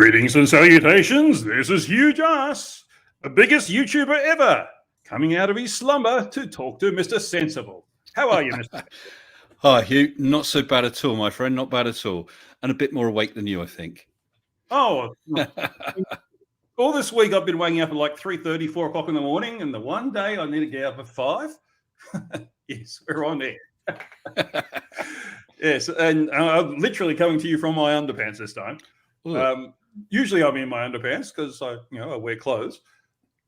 Greetings and salutations. This is HUGH JARSZ, the biggest YouTuber ever, coming out of his slumber to talk to Mr. Sensible. How are you, Mr. Hi, Hugh. Not so bad at all, my friend. Not bad at all. And a bit more awake than you, I think. Oh, all this week I've been waking up at like 3:30, 4 o'clock in the morning, and the one day I need to get up at 5. Yes, we're on there. Yes, and I'm literally coming to you from my underpants this time. Usually I'm in my underpants because I wear clothes.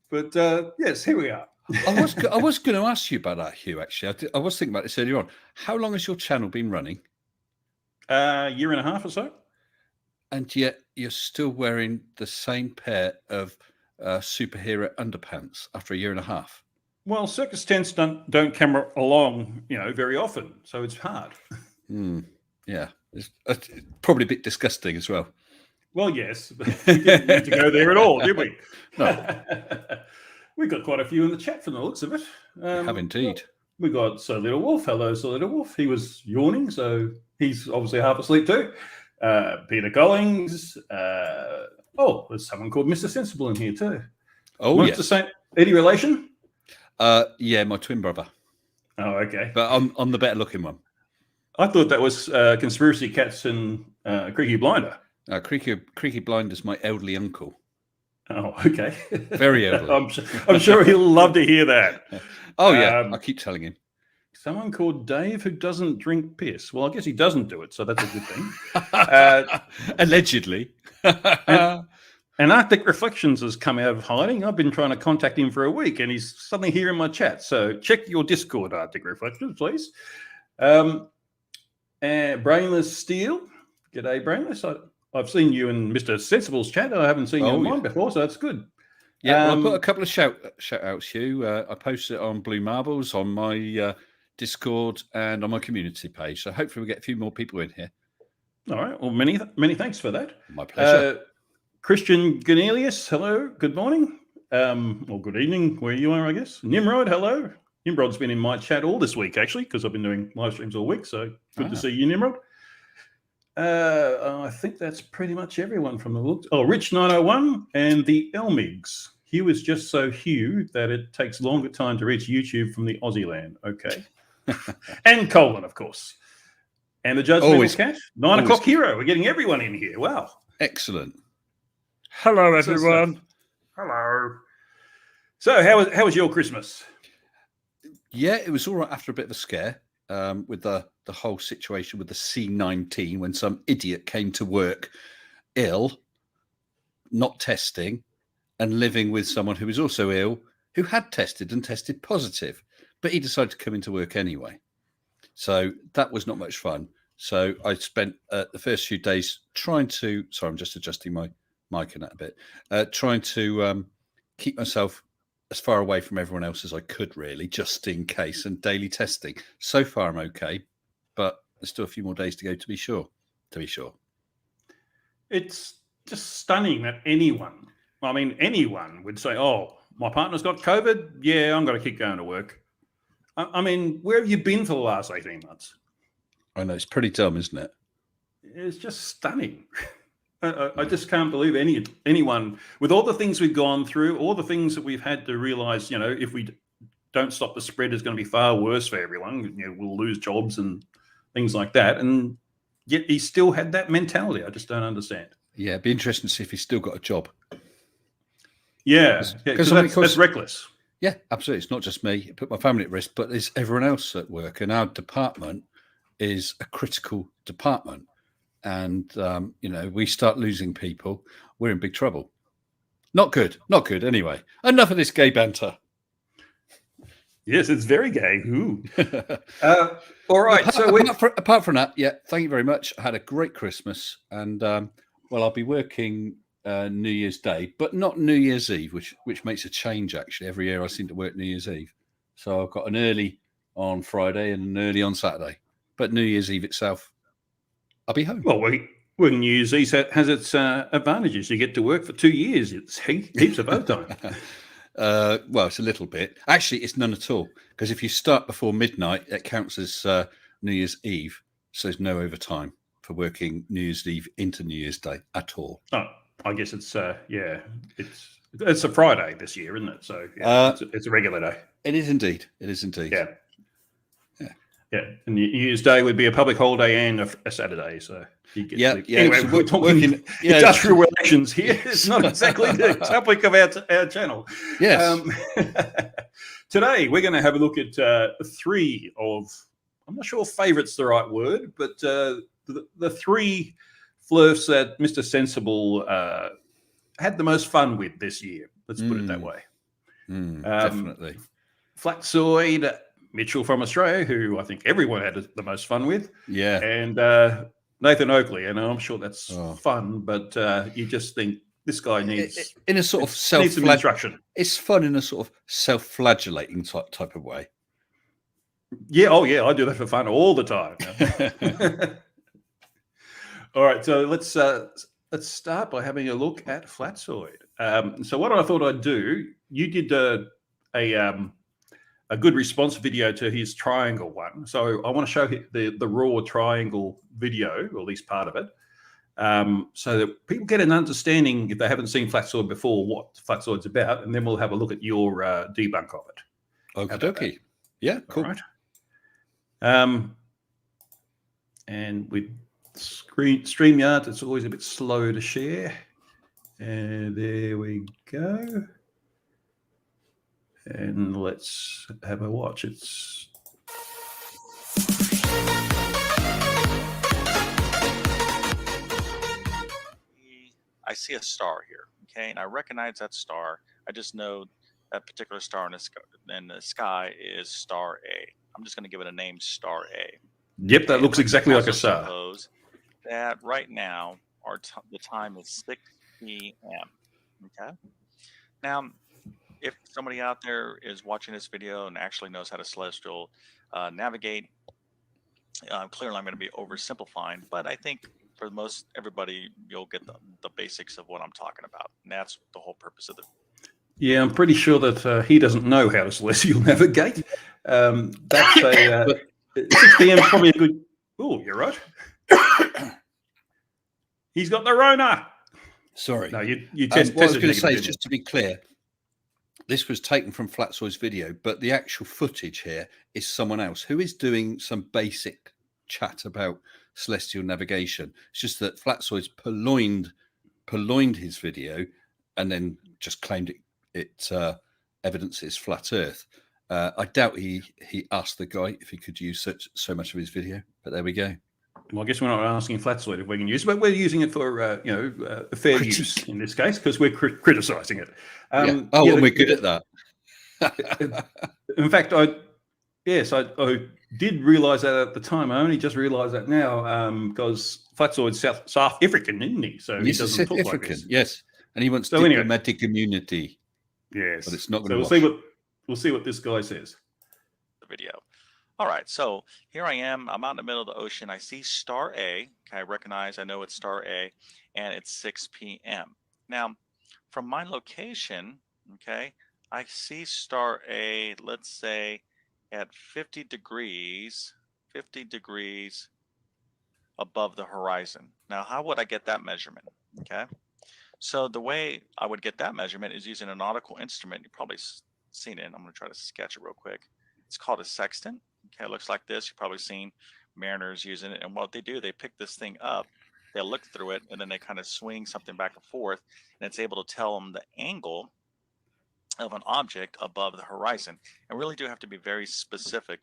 But yes, here we are. I was going to ask you about that, Hugh, actually. I was thinking about this earlier on. How long has your channel been running? A year and a half or so. And yet you're still wearing the same pair of superhero underpants after a year and a half. Well, circus tents don't come along, very often, so it's hard. Yeah, it's probably a bit disgusting as well. Well, yes, but we didn't need to go there at all, did we? No. We got quite a few in the chat from the looks of it. We have indeed. We got Sir Little Wolf. Hello, Sir Little Wolf. He was yawning, so he's obviously half asleep too. Peter Collins. There's someone called Mr. Sensible in here too. Oh, yes. The same Eddie relation? Yeah, my twin brother. Oh, okay. But I'm the better looking one. I thought that was Conspiracy Cats and Creaky Blinder. Creaky Blinder's my elderly uncle. Oh, okay. Very elderly. I'm sure he'll love to hear that. Oh, yeah. I keep telling him. Someone called Dave who doesn't drink piss. Well, I guess he doesn't do it, so that's a good thing. Allegedly. And Arctic Reflections has come out of hiding. I've been trying to contact him for a week, and he's suddenly here in my chat. So check your Discord, Arctic Reflections, please. Brainless Steel. G'day, Brainless. I've seen you in Mr. Sensible's chat. I haven't seen you in mine before, so that's good. Yeah, well, I put a couple of shout outs, Hugh. I posted it on Blue Marbles, on my Discord, and on my community page. So hopefully we get a few more people in here. All right. Well, many thanks for that. My pleasure. Christian Ganelius, hello. Good morning. Or good evening, where you are, I guess. Nimrod, hello. Nimrod's been in my chat all this week, actually, because I've been doing live streams all week. So good to see you, Nimrod. I think that's pretty much everyone from the looks. Oh, Rich901 and the Elmigs. Hugh is just so Hugh that it takes longer time to reach YouTube from the Aussie land. Okay. And Colin, of course. And the Judgmental Cat. 9 o'clock hero. We're getting everyone in here. Wow. Excellent. Hello, everyone. Hello. So how was your Christmas? Yeah, it was all right after a bit of a scare. With the whole situation with the C-19 when some idiot came to work ill, not testing, and living with someone who was also ill, who had tested and tested positive, but he decided to come into work anyway. So that was not much fun. So I spent the first few days trying to, sorry, I'm just adjusting my mic in that a bit, trying to keep myself as far away from everyone else as I could, really, just in case, and daily testing. So far, I'm okay, but there's still a few more days to go to be sure. It's just stunning that anyone would say, oh, my partner's got COVID. Yeah, I'm going to keep going to work. I mean, where have you been for the last 18 months? I know, it's pretty dumb, isn't it? It's just stunning. I just can't believe anyone, with all the things we've gone through, all the things that we've had to realize, if we don't stop the spread, it's going to be far worse for everyone. We'll lose jobs and things like that. And yet he still had that mentality. I just don't understand. Yeah, it'd be interesting to see if he's still got a job. Yeah, because that's reckless. Yeah, absolutely. It's not just me. It put my family at risk, but there's everyone else at work. And our department is a critical department. And, we start losing people, we're in big trouble. Not good anyway. Enough of this gay banter. Yes, it's very gay. Ooh. All right. Apart from that, yeah, thank you very much. I had a great Christmas. And, I'll be working New Year's Day, but not New Year's Eve, which makes a change, actually. Every year I seem to work New Year's Eve. So I've got an early on Friday and an early on Saturday. But New Year's Eve itself, I'll be home. Well, New Year's Eve has its advantages. You get to work for 2 years. It's heaps of overtime. It's a little bit. Actually, it's none at all. Because if you start before midnight, it counts as New Year's Eve. So there's no overtime for working New Year's Eve into New Year's Day at all. Oh, I guess it's it's a Friday this year, isn't it? So yeah, it's a regular day. It is indeed. It is indeed. Yeah. Yeah, and New Year's Day would be a public holiday and a Saturday, so you get anyway, we're talking industrial relations here. It's not exactly the topic of our channel. Yes. Today we're going to have a look at three of, I'm not sure if favourite's the right word, but the three flirts that Mr. Sensible had the most fun with this year. Let's put it that way. Definitely. Flatsoid, Mitchell from Australia, who I think everyone had the most fun with. Yeah. And Nathan Oakley, and I'm sure that's fun, but you just think this guy needs in a sort of some instruction. It's fun in a sort of self-flagellating type of way. Yeah. Oh, yeah. I do that for fun all the time. All right. So let's start by having a look at Flatsoid. So what I thought I'd do, you did a good response video to his triangle one. So I want to show the raw triangle video, or at least part of it, so that people get an understanding, if they haven't seen Flatsoid before, what Flatsoid's about, and then we'll have a look at your debunk of it. Okay. Yeah, cool. All right. And with StreamYard, it's always a bit slow to share. And there we go. And let's have a watch. I see a star here, okay, and I recognize that star. I just know that particular star in the sky is star A. I'm just going to give it a name, star A. Yep, that looks exactly like a star. Suppose that right now the time is 6 p.m. Okay. Now, if somebody out there is watching this video and actually knows how to celestial navigate, clearly I'm going to be oversimplifying, but I think for most everybody, you'll get the basics of what I'm talking about. And that's the whole purpose of the video. Yeah, I'm pretty sure that he doesn't know how to celestial navigate. That's 6 p.m. is probably a good... Oh, you're right. He's got the Rona. Sorry. No, you what I was going to say is, just to be clear, this was taken from Flatsoid's video, but the actual footage here is someone else who is doing some basic chat about celestial navigation. It's just that Flatsoid's purloined his video and then just claimed it evidences flat Earth. I doubt he asked the guy if he could use so much of his video, but there we go. Well, I guess we're not asking Flatsoid if we can use it, but we're using it for fair use in this case, because we're criticising it. And we're good at that. In fact, I did realise that at the time. I only just realised that now because Flatsoid's South African, isn't he? So he doesn't talk like this. Yes, and he wants diplomatic immunity. Yes, but it's not going to. So we'll see what this guy says. The video. All right, so here I am. I'm out in the middle of the ocean. I see star A. Okay, I know it's star A, and it's 6 p.m. Now, from my location, okay, I see star A, let's say, at 50 degrees above the horizon. Now, how would I get that measurement? Okay, so the way I would get that measurement is using a nautical instrument. You've probably seen it. I'm going to try to sketch it real quick. It's called a sextant. Okay, it looks like this. You've probably seen mariners using it. And what they do, they pick this thing up, they look through it, and then they kind of swing something back and forth, and it's able to tell them the angle of an object above the horizon. And really do have to be very specific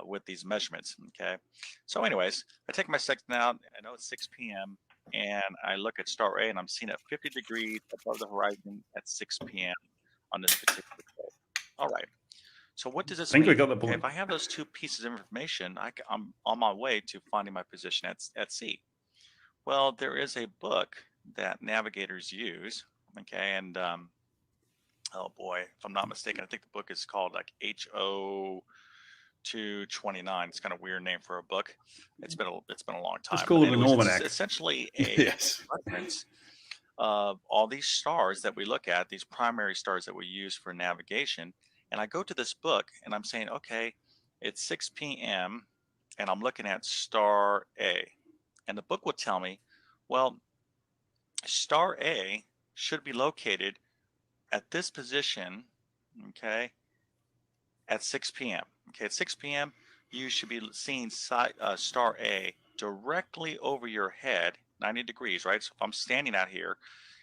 with these measurements. Okay, so anyways, I take my sextant out. I know it's 6 p.m. and I look at star A, and I'm seeing it 50 degrees above the horizon at 6 p.m. on this particular day. All right. So what does this mean? We got the point. If I have those two pieces of information, I'm on my way to finding my position at sea. Well, there is a book that navigators use. Okay, and oh boy, if I'm not mistaken, I think the book is called like HO 229. It's kind of a weird name for a book. It's been a long time. It's called an almanac. It's essentially a reference of all these stars that we look at, these primary stars that we use for navigation. And I go to this book and I'm saying, okay, it's 6 p.m. and I'm looking at star A. And the book will tell me, well, star A should be located at this position, okay, at 6 p.m. Okay, at 6 p.m., you should be seeing star A directly over your head, 90 degrees, right? So if I'm standing out here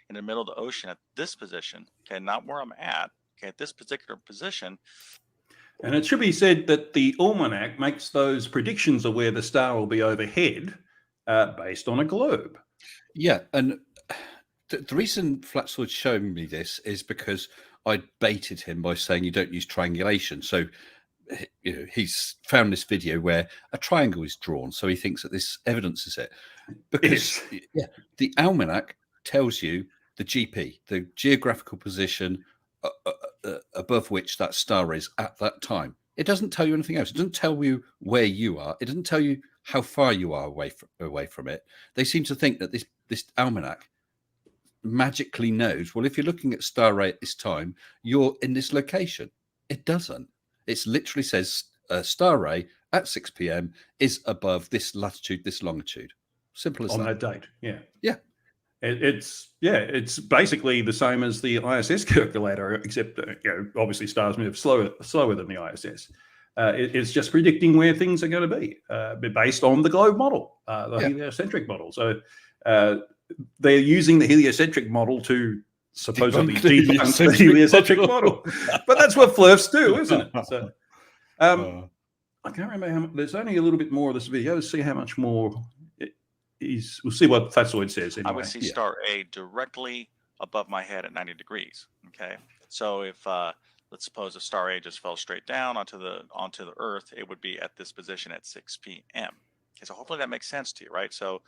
in the middle of the ocean at this position, okay, not where I'm at, okay, at this particular position. And it should be said that the almanac makes those predictions of where the star will be overhead based on a globe. Yeah, and the reason Flatsword's showing me this is because I baited him by saying you don't use triangulation. So he's found this video where a triangle is drawn, so he thinks that this evidences it. Because the almanac tells you the GP, the geographical position above which that star is at that time. It doesn't tell you anything else. It doesn't tell you where you are. It doesn't tell you how far you are away from it. They seem to think that this almanac magically knows, well, if you're looking at star A at this time, you're in this location. It doesn't. It literally says star A at 6 p.m. is above this latitude, this longitude. Simple as on that. that date. Yeah. It's basically the same as the ISS calculator, except obviously stars move slower than the ISS. It's just predicting where things are going to be based on the globe model, the heliocentric model. So they're using the heliocentric model to supposedly debunk the heliocentric model. But that's what flirts do, isn't it? So I can't remember how much. There's only a little bit more of this video. Let's see how much more it is. We'll see what Fatsoid says. Anyway. I would see star A directly above my head at 90 degrees. Okay, so if let's suppose a star A just fell straight down onto the Earth, it would be at this position at 6 p.m. Okay, so hopefully that makes sense to you, right? So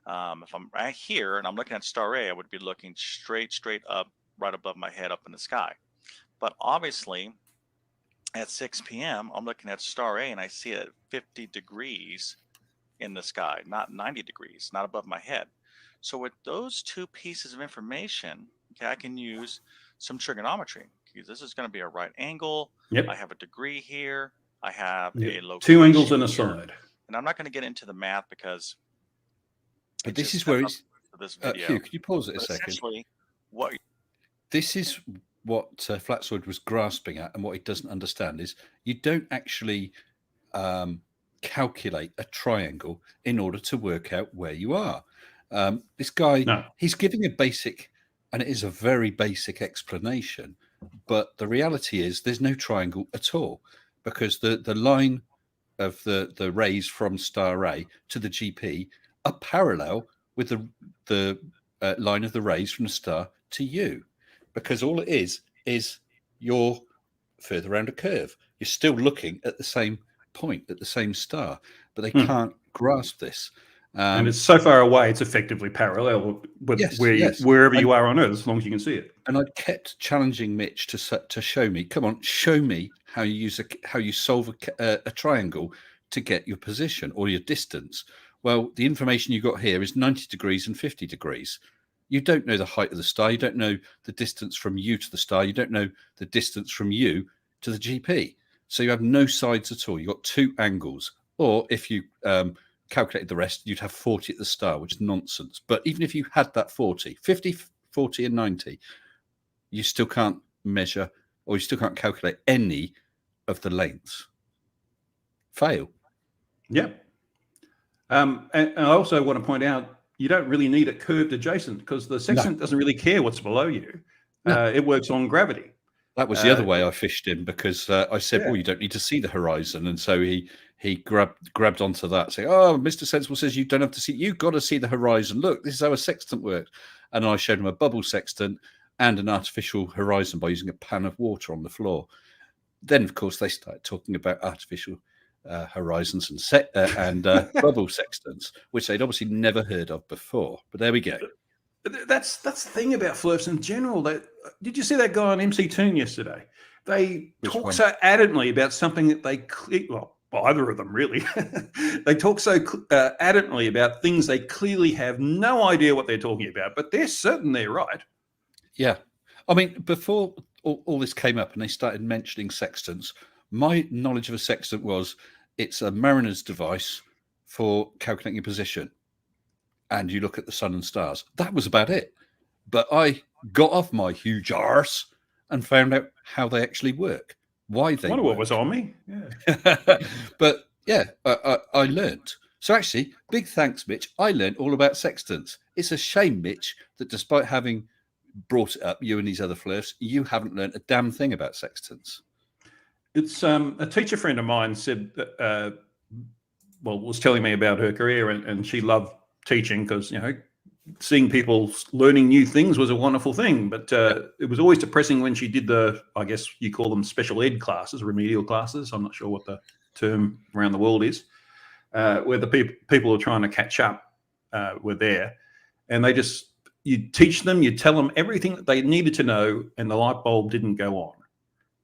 if I'm right here and I'm looking at star A, I would be looking straight up, right above my head, up in the sky. But obviously, at 6 p.m., I'm looking at star A and I see it at 50 degrees in the sky, not 90 degrees, not above my head. So with those two pieces of information, okay, I can use some trigonometry. Because this is going to be a right angle. Yep. I have a degree here. I have a location. 2 angles and a side. And I'm not going to get into the math because. But this is where it's. This video. Hugh, could you pause it a second? Essentially, what. This is what Flatsword was grasping at, and what he doesn't understand is you don't actually calculate a triangle in order to work out where you are. This guy, he's giving a basic, and it is a very basic explanation, but the reality is there's no triangle at all, because the line of the rays from star A to the GP are parallel with the line of the rays from the star to you, because all it is you're further around a curve. You're still looking at the same point, at the same star, but they can't grasp this. And it's so far away, it's effectively parallel with wherever you are on Earth, as long as you can see it. And I kept challenging Mitch to show me, come on, show me how you solve a triangle to get your position or your distance. Well, the information you got here is 90 degrees and 50 degrees. You don't know the height of the star. You don't know the distance from you to the star. You don't know the distance from you to the GP. So you have no sides at all. You've got two angles. Or if you calculated the rest, you'd have 40 at the star, which is nonsense. But even if you had that 40, 50, 40 and 90, you still can't measure, or you still can't calculate any of the lengths. Fail. Yeah. And I also want to point out, you don't really need it curved adjacent, because the sextant doesn't really care what's below you. It works on gravity. That was the other way I fished him, because I said, well, you don't need to see the horizon. And so he grabbed onto that, saying, oh, Mr. Sensible says you don't have to see, you've got to see the horizon. Look, this is how a sextant works. And I showed him a bubble sextant and an artificial horizon by using a pan of water on the floor. Then, of course, they started talking about artificial horizons and bubble sextants, which they'd obviously never heard of before. But there we go. That's the thing about flirts in general. Did you see that guy on MC Toon yesterday? They talk so adamantly about something that either of them really. They talk so adamantly about things they clearly have no idea what they're talking about, but they're certain they're right. Yeah. I mean, before all this came up and they started mentioning sextants, my knowledge of a sextant was it's a mariner's device for calculating your position. and you look at the sun and stars. That was about it. But I got off my HUGH JARSZ and found out how they actually work, why they I wonder work. what was on me. Yeah. But yeah, I learned. So actually, big thanks, Mitch. I learned all about sextants. It's a shame, Mitch, that despite having brought it up, you and these other flirts, you haven't learned a damn thing about sextants. It's a teacher friend of mine said that, was telling me about her career, and she loved teaching because, seeing people learning new things was a wonderful thing. But it was always depressing when she did I guess you call them special ed classes, remedial classes. I'm not sure what the term around the world is, where the people are trying to catch up were there. And you teach them, you tell them everything that they needed to know, and the light bulb didn't go on.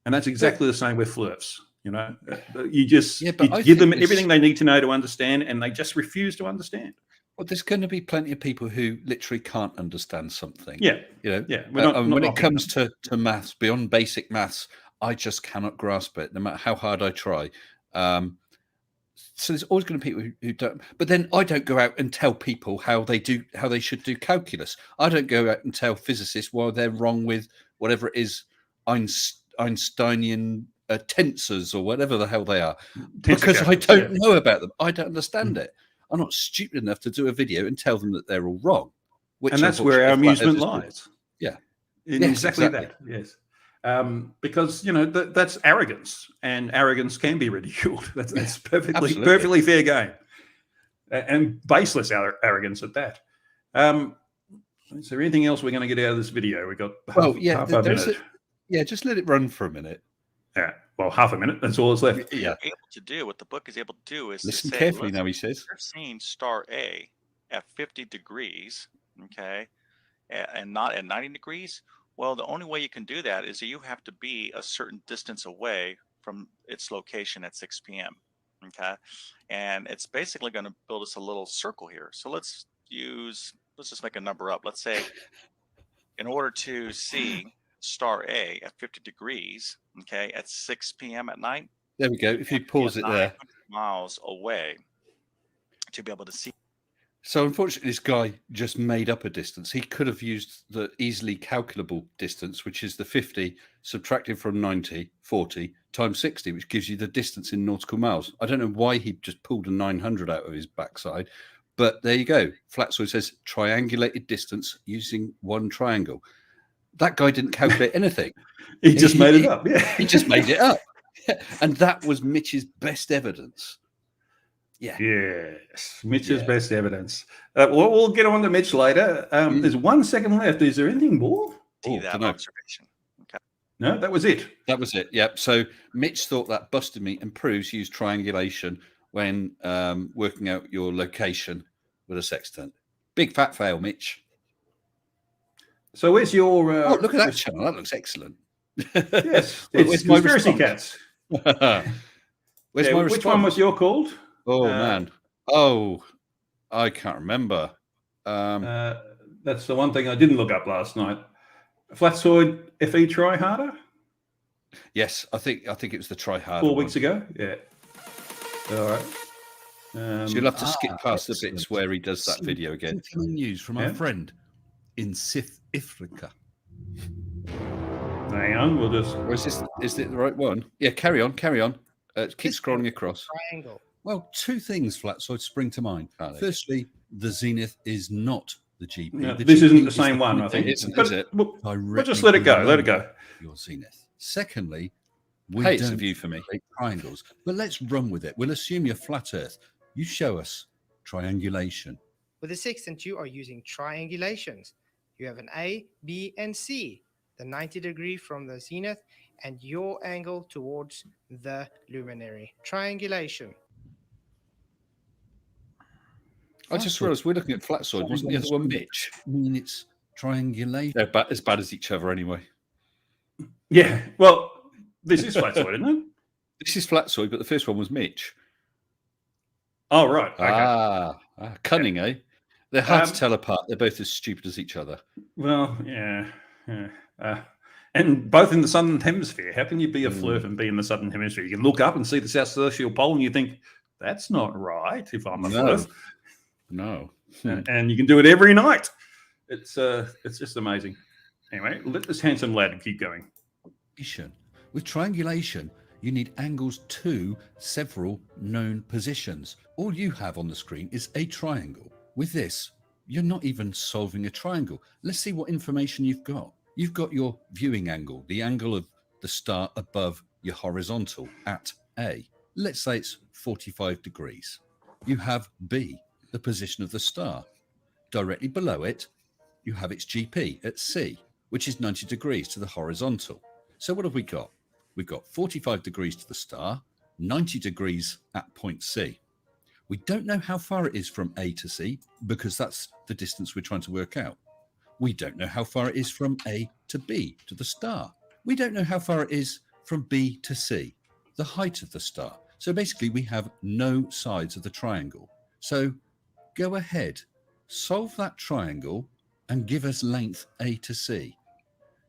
And that's exactly the same with flirts. You give them everything they need to know to understand, and they just refuse to understand. Well, there's going to be plenty of people who literally can't understand something. Yeah. When it comes to maths, beyond basic maths, I just cannot grasp it, no matter how hard I try. So there's always going to be people who don't. But then I don't go out and tell people how they should do calculus. I don't go out and tell physicists why they're wrong with whatever it is, Einsteinian tensors or whatever the hell they are, because I don't know about them. I don't understand it. I'm not stupid enough to do a video and tell them that they're all wrong. And that's where our amusement lies. Yeah. Exactly that. Yes. Because that's arrogance, and arrogance can be ridiculed. That's perfectly fair game, and baseless arrogance at that. Is there anything else we're going to get out of this video? We got half a minute. Just let it run for a minute. Yeah, well, half a minute. That's all that's left. Yeah, what the book is able to do is listen carefully. Now he says, you're seeing star A at 50 degrees, okay, and not at 90 degrees. Well, the only way you can do that is that you have to be a certain distance away from its location at 6 p.m. Okay, and it's basically going to build us a little circle here. So let's just make a number up. Let's say, in order to see star A at 50 degrees, okay, at 6 p.m. at night. There we go. If you pause it there, miles away to be able to see. So unfortunately, this guy just made up a distance. He could have used the easily calculable distance, which is the 50 subtracted from 90, 40 times 60, which gives you the distance in nautical miles. I don't know why he just pulled a 900 out of his backside, but there you go. Flatsoid says triangulated distance using one triangle. That guy didn't calculate anything. He just made it up. Yeah. He just made it up. And that was Mitch's best evidence. Yeah. Yes. Mitch's best evidence. We'll get on to Mitch later. There's 1 second left. Is there anything more? That observation. Okay. No, that was it. That was it. Yep. So Mitch thought that busted me and proves use triangulation when working out your location with a sextant. Big fat fail, Mitch. So where's your... look at that channel. That looks excellent. Yes. It's Conspiracy Cats. Which one was your called? Oh, man. Oh, I can't remember. That's the one thing I didn't look up last night. Flathead FE Try Harder? Yes, I think it was the Try Harder 4 weeks ago. Yeah. All right. So you'll have to skip past the bits where he does that video again. News from our friend in South Africa. Hang on, we'll just... Or is it the right one? Yeah, carry on. Keep scrolling across. Triangle. Well, two things, Flatsoid, spring to mind. Firstly, the Zenith is not the GP. No, the this GP isn't the same one, I think. Is it? We'll just let it go. Let it go. Your Zenith. Secondly, it's a view for me. Triangles, but let's run with it. We'll assume you're flat Earth. You show us triangulation. With the sextant, you are using triangulations. You have an A, B, and C. The 90 degree from the zenith and your angle towards the luminary. Triangulation. I just realised we're looking at Flatsoid. Wasn't the other one Mitch? I mean, it's triangulation. They're as bad as each other anyway. Yeah. Well, this is Flatsoid, isn't it? This is Flatsoid, but the first one was Mitch. Oh, right. Okay. Cunning, eh? They're hard to tell apart. They're both as stupid as each other. Well, yeah. And both in the Southern Hemisphere. How can you be a flirt and be in the Southern Hemisphere? You can look up and see the South Celestial Pole and you think, that's not right if I'm a flirt. No. And you can do it every night. It's just amazing. Anyway, let this handsome lad keep going. With triangulation, you need angles to several known positions. All you have on the screen is a triangle. With this, you're not even solving a triangle. Let's see what information you've got. You've got your viewing angle, the angle of the star above your horizontal at A. Let's say it's 45 degrees. You have B, the position of the star. Directly below it, you have its GP at C, which is 90 degrees to the horizontal. So what have we got? We've got 45 degrees to the star, 90 degrees at point C. We don't know how far it is from A to C because that's the distance we're trying to work out. We don't know how far it is from A to B, to the star. We don't know how far it is from B to C, the height of the star. So basically we have no sides of the triangle. So go ahead, solve that triangle and give us length A to C.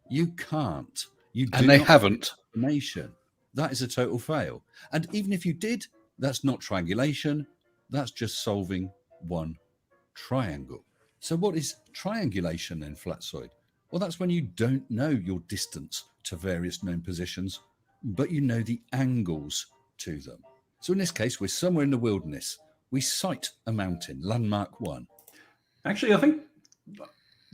You can't. And they haven't. Information. That is a total fail. And even if you did, that's not triangulation. That's just solving one triangle. So what is triangulation then, Flatsoid? Well, that's when you don't know your distance to various known positions, but you know the angles to them. So in this case, we're somewhere in the wilderness. We sight a mountain, landmark 1. Actually, I think,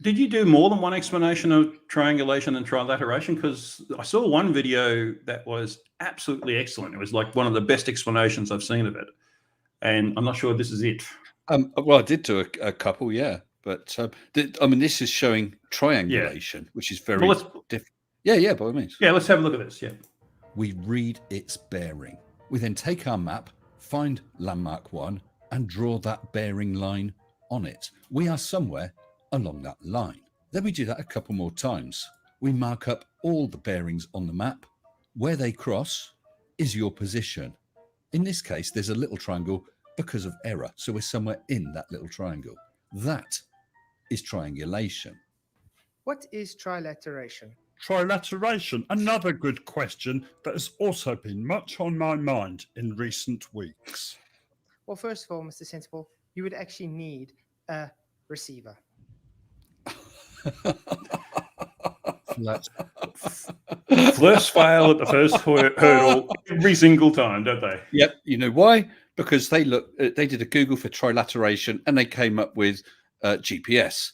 did you do more than one explanation of triangulation and trilateration? Because I saw one video that was absolutely excellent. It was like one of the best explanations I've seen of it. And I'm not sure this is it. Well, I did do a couple, yeah. But this is showing triangulation, which is very different. Yeah, by all means. Yeah, let's have a look at this. Yeah. We read its bearing. We then take our map, find landmark 1, and draw that bearing line on it. We are somewhere along that line. Then we do that a couple more times. We mark up all the bearings on the map. Where they cross is your position. In this case, there's a little triangle because of error. So we're somewhere in that little triangle. That is triangulation. What is trilateration? Trilateration, another good question that has also been much on my mind in recent weeks. Well, first of all, Mr. Sensible, you would actually need a receiver. First fail at the first hurdle every single time, don't they? Yep. You know why? Because they did a Google for trilateration and they came up with GPS,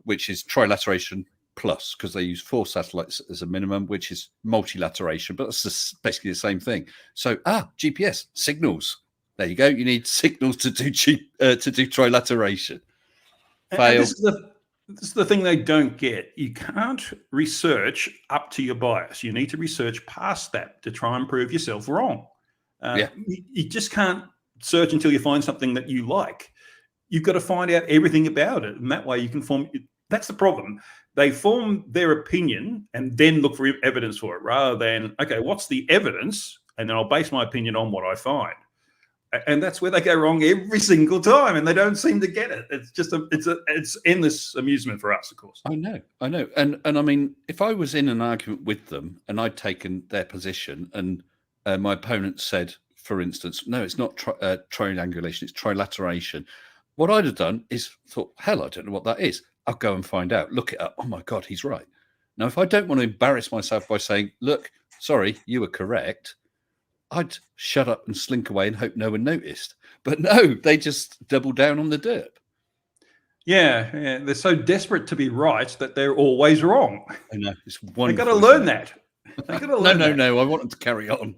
which is trilateration plus, because they use 4 satellites as a minimum, which is multilateration, but it's basically the same thing. So GPS signals. There you go. You need signals to do trilateration. Fail. This is the thing they don't get. You can't research up to your bias. You need to research past that to try and prove yourself wrong. You just can't search until you find something that you like. You've got to find out everything about it. And that way you can form. That's the problem. They form their opinion and then look for evidence for it rather than, okay, what's the evidence? And then I'll base my opinion on what I find. And that's where they go wrong every single time, and they don't seem to get it. It's just it's endless amusement for us, of course. I know, and I mean, if I was in an argument with them and I'd taken their position, and my opponent said, for instance, no, it's not triangulation, it's trilateration. What I'd have done is thought, hell, I don't know what that is. I'll go and find out. Look it up. Oh my God, he's right. Now, if I don't want to embarrass myself by saying, look, sorry, you were correct, I'd shut up and slink away and hope no one noticed. But no, they just double down on the derp. Yeah, they're so desperate to be right that they're always wrong. I know. It's wonderful. They've got to learn that. They've got to learn No. I want them to carry on.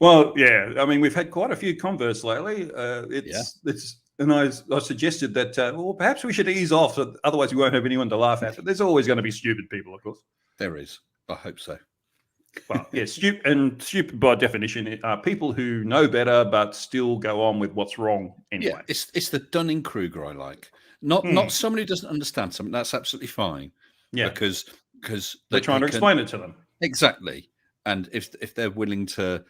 Well, yeah. I mean, we've had quite a few converts lately. And I suggested that, well, perhaps we should ease off. So otherwise, we won't have anyone to laugh at. But there's always going to be stupid people, of course. There is. I hope so. Well, yeah, stupid by definition are people who know better but still go on with what's wrong anyway. Yeah, it's the Dunning-Kruger I like. Not somebody who doesn't understand something. That's absolutely fine. Yeah, because they're trying to explain it to them. Exactly. And if they're willing to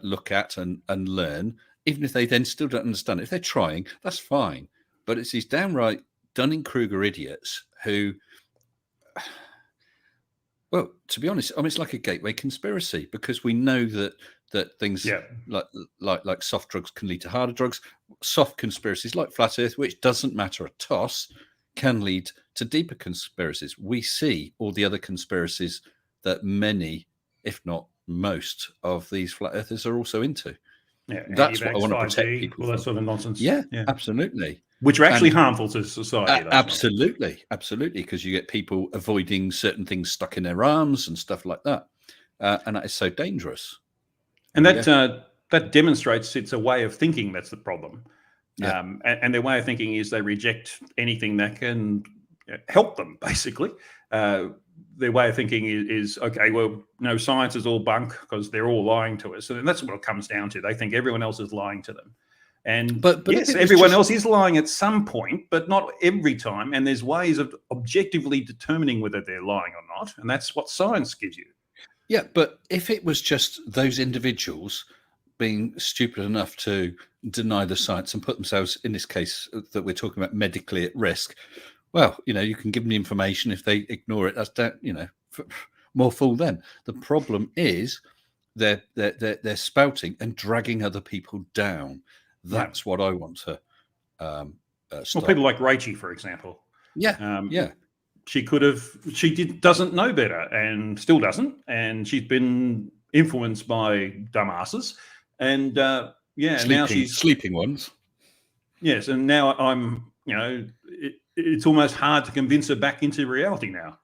look at and learn, even if they then still don't understand it, if they're trying, that's fine. But it's these downright Dunning-Kruger idiots who, well, to be honest, I mean, it's like a gateway conspiracy because we know that things like soft drugs can lead to harder drugs. Soft conspiracies like flat Earth, which doesn't matter a toss, can lead to deeper conspiracies. We see all the other conspiracies that many, if not most, of these flat earthers are also into. Yeah, That's what I want to 5G, protect people all that from. sort of nonsense. Yeah, absolutely. Which are actually And- harmful to society. Absolutely, because you get people avoiding certain things stuck in their arms and stuff like that, and that is so dangerous. And that demonstrates it's a way of thinking that's the problem. Yeah. And their way of thinking is they reject anything that can help them, basically. Their way of thinking is okay, well, no, science is all bunk because they're all lying to us. And that's what it comes down to. They think everyone else is lying to them. And but yes, everyone else is lying at some point, but not every time. And there's ways of objectively determining whether they're lying or not. And that's what science gives you. Yeah, but if it was just those individuals being stupid enough to deny the science and put themselves, in this case that we're talking about, medically at risk, well, you can give them the information. If they ignore it, that's more fool them. The problem is they're spouting and dragging other people down. That's what I want to stop. Well, people like Rachel, for example. Yeah. She doesn't know better and still doesn't. And she's been influenced by dumbasses. And now she's sleeping ones. Yes. And now I'm, it's almost hard to convince her back into reality now.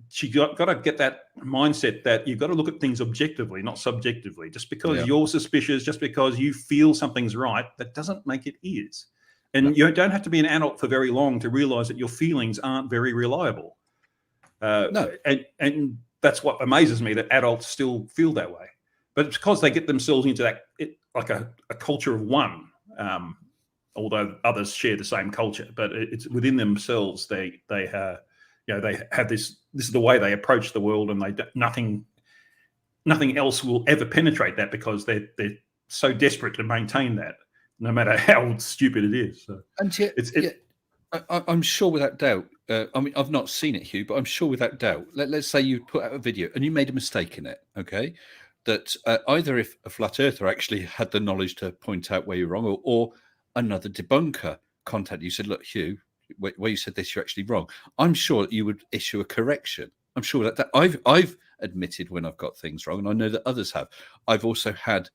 She got to get that mindset that you've got to look at things objectively, not subjectively. Just because you're suspicious, just because you feel something's right, that doesn't make it is. And you don't have to be an adult for very long to realize that your feelings aren't very reliable. And that's what amazes me, that adults still feel that way. But it's because they get themselves into that, like a culture of one, although others share the same culture. But it's within themselves. They have this is the way they approach the world, and nothing else will ever penetrate that because they're so desperate to maintain that, no matter how stupid it is. So, and yet, I'm sure without doubt. I mean, I've not seen it, Hugh, but I'm sure without doubt. Let's say you put out a video and you made a mistake in it. Okay, that either if a flat earther actually had the knowledge to point out where you're wrong, or another debunker contacted you, said, "Look, Hugh, where you said this, you're actually wrong." I'm sure that you would issue a correction. I'm sure that I've admitted when I've got things wrong, and I know that others have. I've also had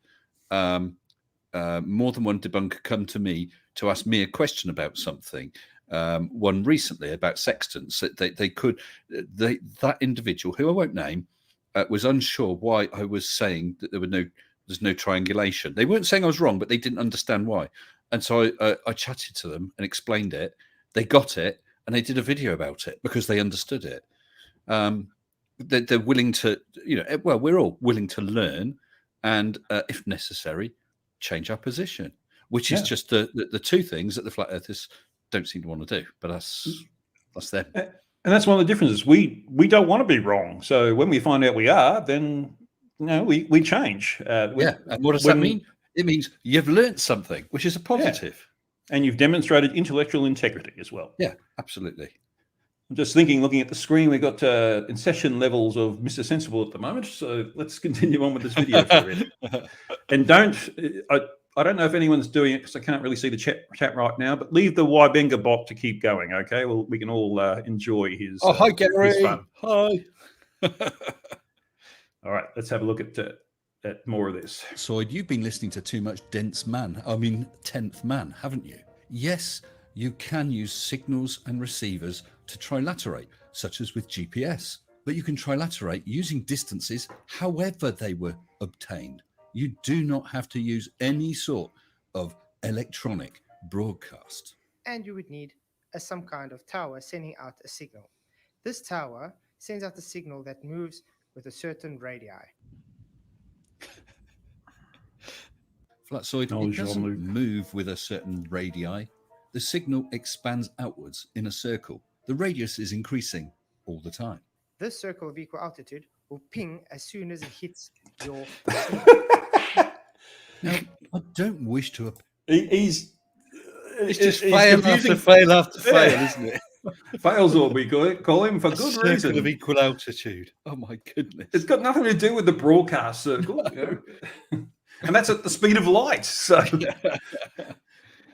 more than one debunker come to me to ask me a question about something. One recently about sextants. That individual, who I won't name, was unsure why I was saying that there's no triangulation. They weren't saying I was wrong, but they didn't understand why. And so I chatted to them and explained it. They got it, and they did a video about it because they understood it. They're willing to, we're all willing to learn, and if necessary, change our position, which is just the two things that the flat earthers don't seem to want to do. But that's them. And that's one of the differences. We don't want to be wrong. So when we find out we are, then we change. And what does that mean? It means you've learned something, which is a positive. Yeah. And you've demonstrated intellectual integrity as well. Yeah, absolutely. I'm just looking at the screen, we've got in session levels of Mr. Sensible at the moment. So let's continue on with this video for a minute. And I don't know if anyone's doing it because I can't really see the chat right now, but leave the Wybenga bot to keep going, okay? Well, we can all enjoy his hi, Gary. His fun. Hi. All right, let's have a look at more of this. Soyd, you've been listening to too much 10th man, haven't you? Yes, you can use signals and receivers to trilaterate, such as with GPS, but you can trilaterate using distances however they were obtained. You do not have to use any sort of electronic broadcast. And you would need some kind of tower sending out a signal. This tower sends out a signal that moves with a certain radii. Flatsoid, it doesn't move with a certain radii. The signal expands outwards in a circle. The radius is increasing all the time. This circle of equal altitude will ping as soon as it hits your... Now, I don't wish to... It's just fail after fail after fail, isn't it? Fails all we call him for A good circle reason. of equal altitude. Oh my goodness! It's got nothing to do with the broadcast circle, and that's at the speed of light. So,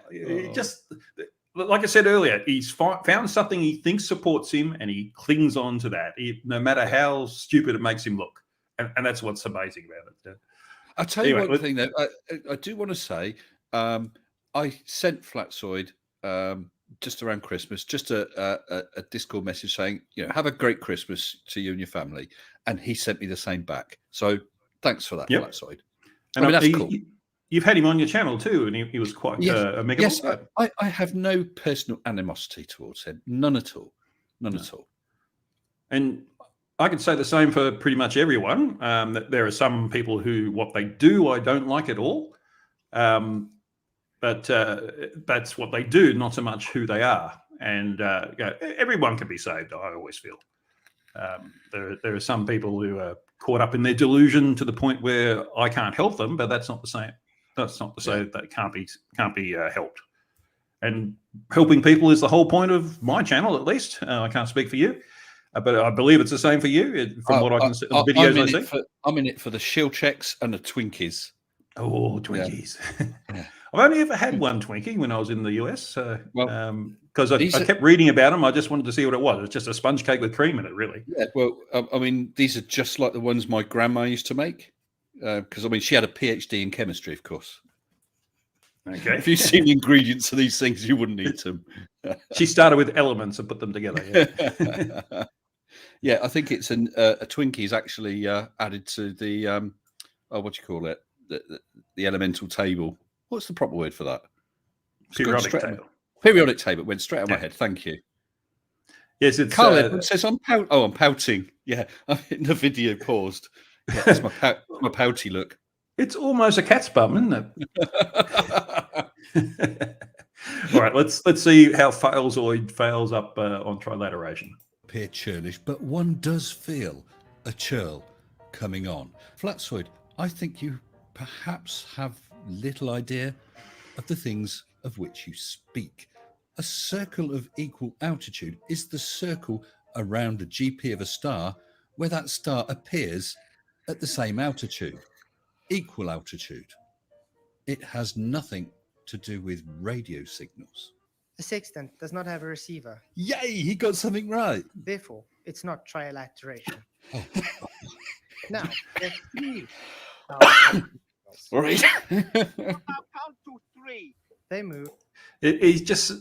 it just like I said earlier, he's found something he thinks supports him, and he clings on to that, no matter how stupid it makes him look. And that's what's amazing about it. I'll tell you one thing, though. I do want to say, I sent Flatsoid just around Christmas, just a Discord message saying, have a great Christmas to you and your family. And he sent me the same back. So thanks for that, Flatsoid. And I mean, that's cool. You've had him on your channel too, and he was quite amicable. Yes, I have no personal animosity towards him. None at all. None at all. And I could say the same for pretty much everyone. That there are some people who what they do I don't like at all, but that's what they do, not so much who they are. And everyone can be saved. I always feel there are some people who are caught up in their delusion to the point where I can't help them, but that's not the same. That's not to say that it can't be helped. And helping people is the whole point of my channel, at least. I can't speak for you. But I believe it's the same for you, from what I can see, the videos I see. I'm in it for the shield checks and the Twinkies. Oh, Twinkies! Yeah. I've only ever had one Twinkie when I was in the US, because I kept reading about them. I just wanted to see what it was. It's just a sponge cake with cream in it, really. Yeah, well, I mean, these are just like the ones my grandma used to make, because I mean, she had a PhD in chemistry, of course. Okay. If you've seen the ingredients of these things, you wouldn't eat them. She started with elements and put them together. Yeah. Yeah, I think it's a Twinkie is actually added to the what do you call it? The elemental table. What's the proper word for that? Periodic table. Periodic table. Went straight out of my head. Thank you. Yes, it's. Carl Edwards says I'm pouting. Yeah, I'm in the video paused. Yeah, that's my pouty look. It's almost a cat's bum, isn't it? All right, let's see how Failsoid fails up on trilateration. Appear churlish, but one does feel a churl coming on. Flatsoid, I think you perhaps have little idea of the things of which you speak. A circle of equal altitude is the circle around the GP of a star where that star appears at the same altitude, equal altitude. It has nothing to do with radio signals. A sextant does not have a receiver. Yay, he got something right. Therefore, it's not trilateration. Now, there's three. Right. Count to three. They move. It's just,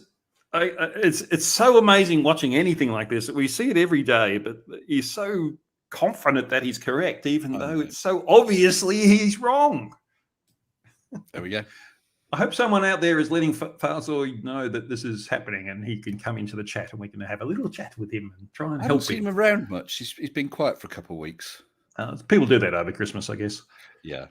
it's so amazing watching anything like this. We see it every day, but he's so confident that he's correct, even though it's so obviously he's wrong. There we go. I hope someone out there is letting Failsoid know that this is happening, and he can come into the chat, and we can have a little chat with him and try and help him. I haven't seen him around much. He's been quiet for a couple of weeks. People do that over Christmas, I guess. Yeah.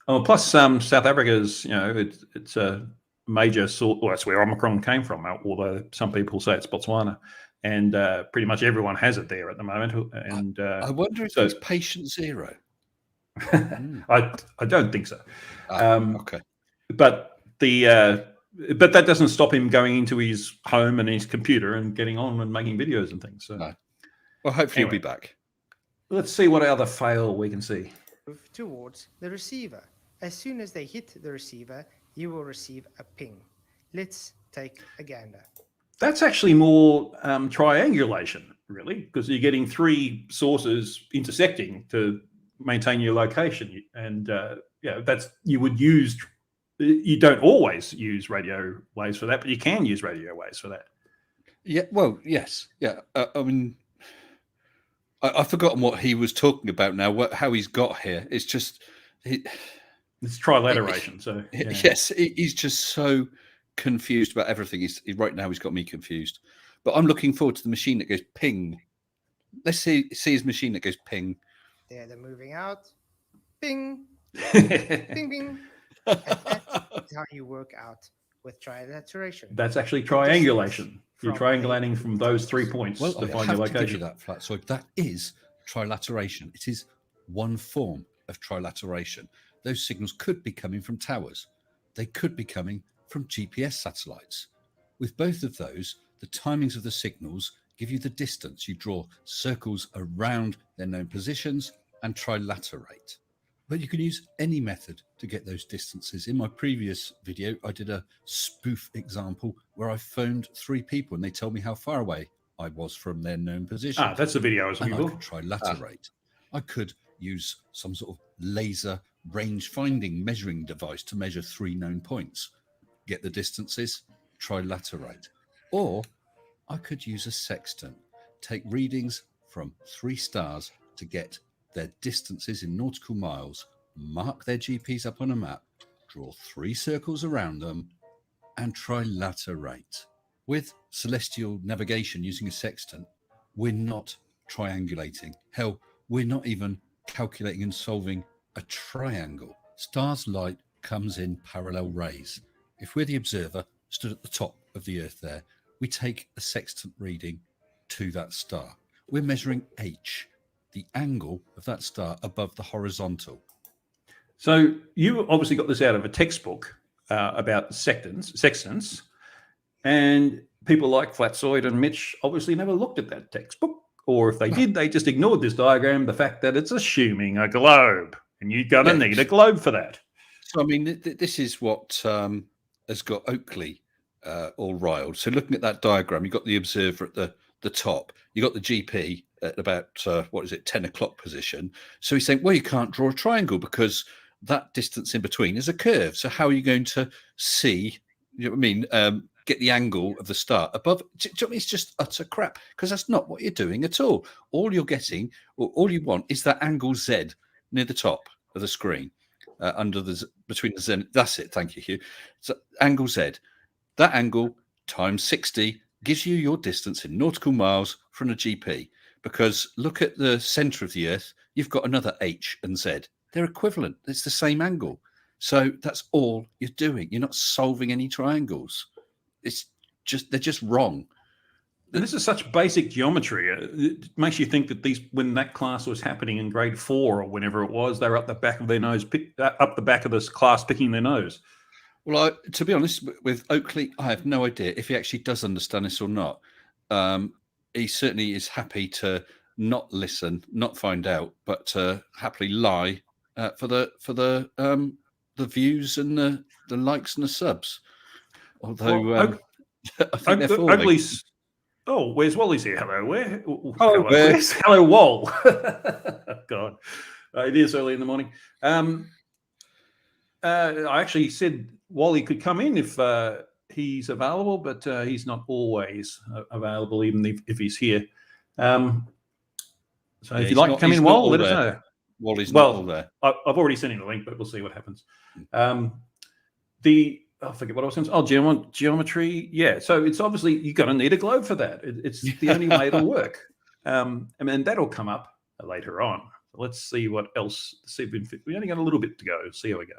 Oh, plus South Africa's, it's a major sort. Well, that's where Omicron came from. Although some people say it's Botswana, and pretty much everyone has it there at the moment. And I wonder if it's patient zero. I don't think so. Okay. But but that doesn't stop him going into his home and his computer and getting on and making videos and things. So, no. Well, hopefully he'll be back. Let's see what other fail we can see. Move towards the receiver. As soon as they hit the receiver, you will receive a ping. Let's take a gander. That's actually more triangulation, really, because you're getting three sources intersecting to maintain your location. And that's you would use. You don't always use radio waves for that, but you can use radio waves for that. Yeah, well, yes. Yeah. I mean, I've forgotten what he was talking about now, how he's got here. It's just... It's trilateration. So yeah. Yes, he's just so confused about everything. Right now he's got me confused. But I'm looking forward to the machine that goes ping. Let's see his machine that goes ping. There, they're moving out. Ping. Ping, ping. That's how you work out with trilateration. That's actually triangulation. You're triangulating from those 3 points to find your location. To give you that, Flatsoid. That is trilateration. It is one form of trilateration. Those signals could be coming from towers. They could be coming from GPS satellites. With both of those, The timings of the signals give you the distance. You draw circles around their known positions and trilaterate. But you can use any method to get those distances. In my previous video, I did a spoof example where I phoned 3 people and they told me how far away I was from their known position. Ah, that's the video I was And looking I for. could trilaterate. I could use some sort of laser range finding measuring device to measure 3 known points, get the distances, trilaterate. Or I could use a sextant, take readings from 3 stars to get their distances in nautical miles, mark their GPs up on a map, draw 3 circles around them, and trilaterate. With celestial navigation using a sextant, we're not triangulating. Hell, we're not even calculating and solving a triangle. Stars' light comes in parallel rays. If we're the observer stood at the top of the Earth there, we take a sextant reading to that star. We're measuring H, the angle of that star above the horizontal. So you obviously got this out of a textbook about sextants, and people like Flatzoid and Mitch obviously never looked at that textbook, or if they did, they just ignored this diagram, the fact that it's assuming a globe, and you're going to need a globe for that. So, I mean, this is what has got Oakley all riled. So looking at that diagram, you've got the observer at the top, you've got the GP at about, 10 o'clock position. So he's saying, well, you can't draw a triangle because that distance in between is a curve. So how are you going to see, you know what I mean, get the angle of the star above? It's just utter crap, because that's not what you're doing at all. All you're getting, or all you want, is that angle Z near the top of the screen, between the zenith. That's it. Thank you, Hugh. So angle Z, that angle times 60 gives you your distance in nautical miles from a GP. Because look at the center of the Earth, you've got another H and Z. They're equivalent. It's the same angle. So that's all you're doing. You're not solving any triangles. They're just wrong. And this is such basic geometry. It makes you think that when that class was happening in grade 4 or whenever it was, they were up the back of their nose, up the back of this class picking their nose. Well, to be honest, with Oakley, I have no idea if he actually does understand this or not. He certainly is happy to not listen, not find out, but to happily lie for the views and the likes and the subs. Although I think they're falling. Oakley's. Oh, where's Wally's here? Hello, where? Hello, where? Hello, Wall. God, it is early in the morning. I actually said Wally could come in if he's available, but he's not always available, even if he's here. So if you'd like to come in, Wall, let us know. Wally's not all there. I've already sent him the link, but we'll see what happens. I forget what I was going to say. Oh, geometry. Yeah. So it's obviously you're going to need a globe for that. It's the only way it'll work. And that'll come up later on. So let's see what else. We only got a little bit to go. See how we go.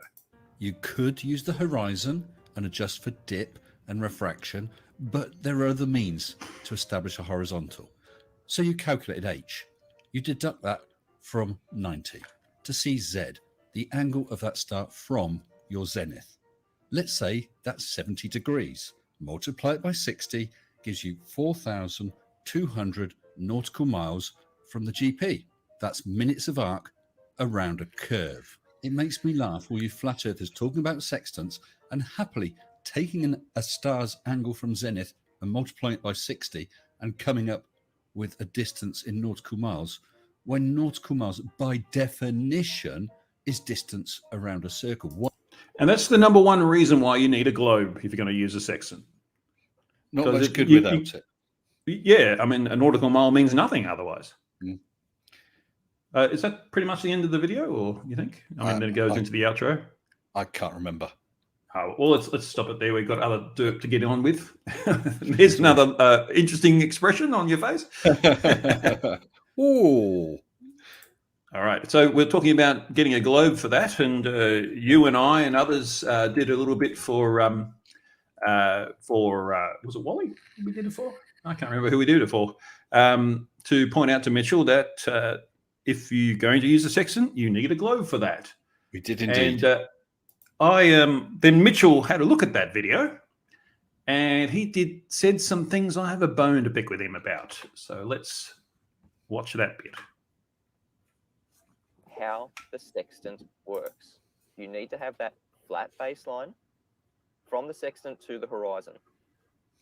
You could use the horizon and adjust for dip and refraction, but there are other means to establish a horizontal. So you calculated H. You deduct that from 90 to see Z, the angle of that star from your zenith. Let's say that's 70 degrees. Multiply it by 60 gives you 4,200 nautical miles from the GP. That's minutes of arc around a curve. It makes me laugh, all you flat earthers talking about sextants and happily taking a star's angle from zenith and multiplying it by 60 and coming up with a distance in nautical miles, when nautical miles, by definition, is distance around a circle. And that's the number one reason why you need a globe if you're going to use a sextant. Not much good without it. Yeah, I mean, a nautical mile means nothing otherwise. Is that pretty much the end of the video, or you think? I mean, then it goes into the outro. I can't remember. Oh, well, let's stop it there. We've got other dirt to get on with. There's another interesting expression on your face. Ooh. All right. So we're talking about getting a globe for that, and you and I and others did a little bit for was it Wally? We did it for? I can't remember who we did it for. To point out to Mitchell that if you're going to use a sextant, you need a globe for that. We did indeed. And then Mitchell had a look at that video, And he said some things I have a bone to pick with him about. So let's watch that bit. How the sextant works. You need to have that flat baseline from the sextant to the horizon.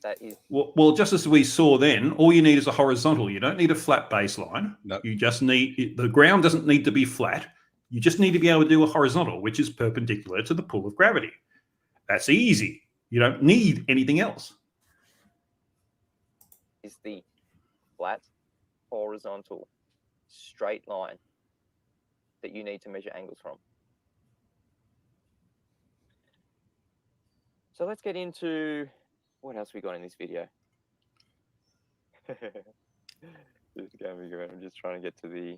That is well, just as we saw then, all you need is a horizontal. You don't need a flat baseline. No. You just need, the ground doesn't need to be flat. You just need to be able to do a horizontal, which is perpendicular to the pull of gravity. That's easy. You don't need anything else. is the flat, horizontal, straight line that you need to measure angles from. So let's get into what else we got in this video. I'm just trying to get to the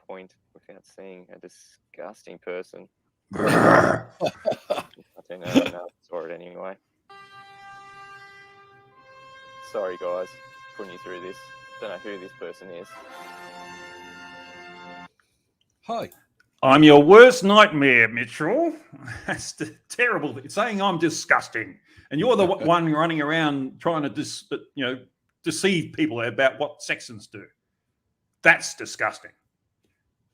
point without seeing a disgusting person. I don't know, no, saw it anyway. Sorry guys, putting you through this. Don't know who this person is. Hi. I'm your worst nightmare, Mitchell. That's terrible. It's saying I'm disgusting. And you're the one running around trying to deceive people about what sextants do. That's disgusting.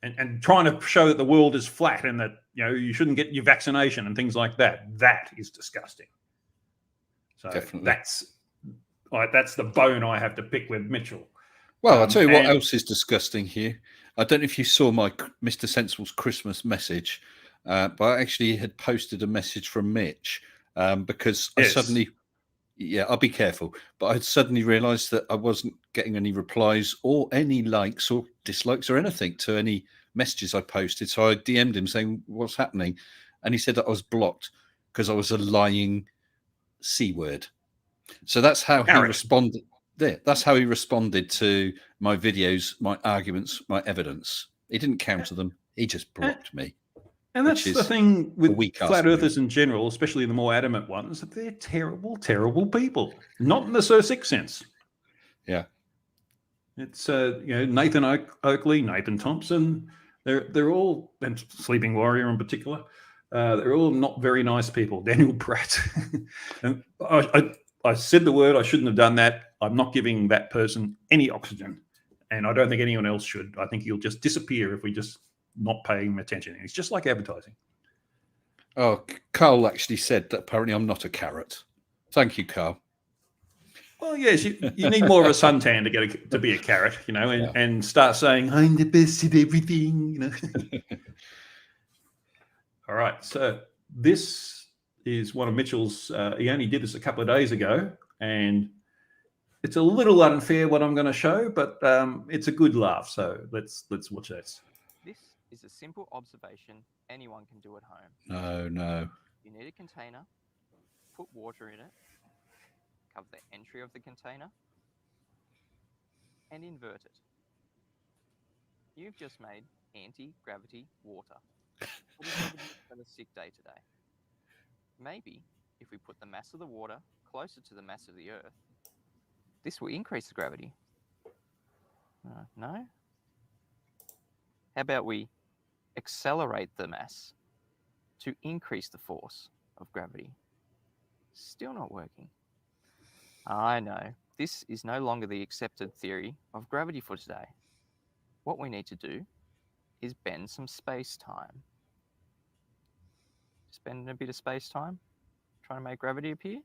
And trying to show that the world is flat and that you shouldn't get your vaccination and things like that. That is disgusting. So Definitely. that's the bone I have to pick with Mitchell. Well, I'll tell you what else is disgusting here. I don't know if you saw my Mr. Sensible's Christmas message, but I actually had posted a message from Mitch because I suddenly, I'll be careful, but I suddenly realised that I wasn't getting any replies or any likes or dislikes or anything to any messages I posted. So I DM'd him saying, what's happening? And he said that I was blocked because I was a lying C word. So that's how he responded. That's how he responded to my videos, my arguments, my evidence. He didn't counter them. He just blocked me. And that's the thing with flat earthers in general, especially the more adamant ones, that they're terrible, terrible people. Not in the Sir Six sense. Yeah. It's Nathan Oakley, Nathan Thompson. They're all, and Sleeping Warrior in particular. They're all not very nice people. Daniel Pratt. And I said the word. I shouldn't have done that. I'm not giving that person any oxygen, and I don't think anyone else should. I think he'll just disappear if we just not pay him attention. It's just like advertising. Oh, Carl actually said that apparently I'm not a carrot. Thank you, Carl. Well, yes, you need more of a suntan to be a carrot, and start saying I'm the best at everything, All right, so this is one of Mitchell's. He only did this a couple of days ago, and it's a little unfair what I'm going to show, but it's a good laugh. So let's watch this. This is a simple observation anyone can do at No, home. no. You need a container, put water in it, cover the entry of the container, and invert it. You've just made anti-gravity water. What is evidence of a sick day today? Maybe if we put the mass of the water closer to the mass of the Earth, this will increase the gravity. No? How about we accelerate the mass to increase the force of gravity? Still not working. I know. This is no longer the accepted theory of gravity for today. What we need to do is bend some space-time. Just bend a bit of space-time, trying to make gravity appear.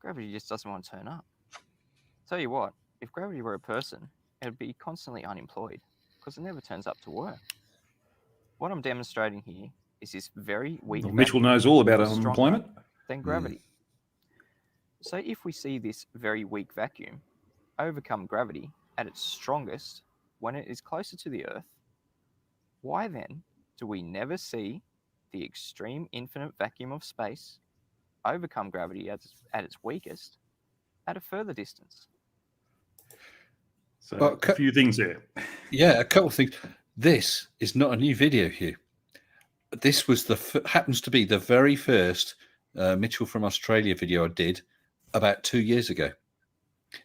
Gravity just doesn't want to turn up. Tell you what, if gravity were a person, it would be constantly unemployed because it never turns up to work. What I'm demonstrating here is this very weak vacuum. Mitchell knows all about unemployment. Than gravity. So if we see this very weak vacuum overcome gravity at its strongest when it is closer to the Earth, why then do we never see the extreme infinite vacuum of space overcome gravity at its weakest at a further distance? So a few things there. Yeah, a couple of things. This is not a new video, Hugh. This was happens to be the very first Mitchell from Australia video I did about 2 years ago.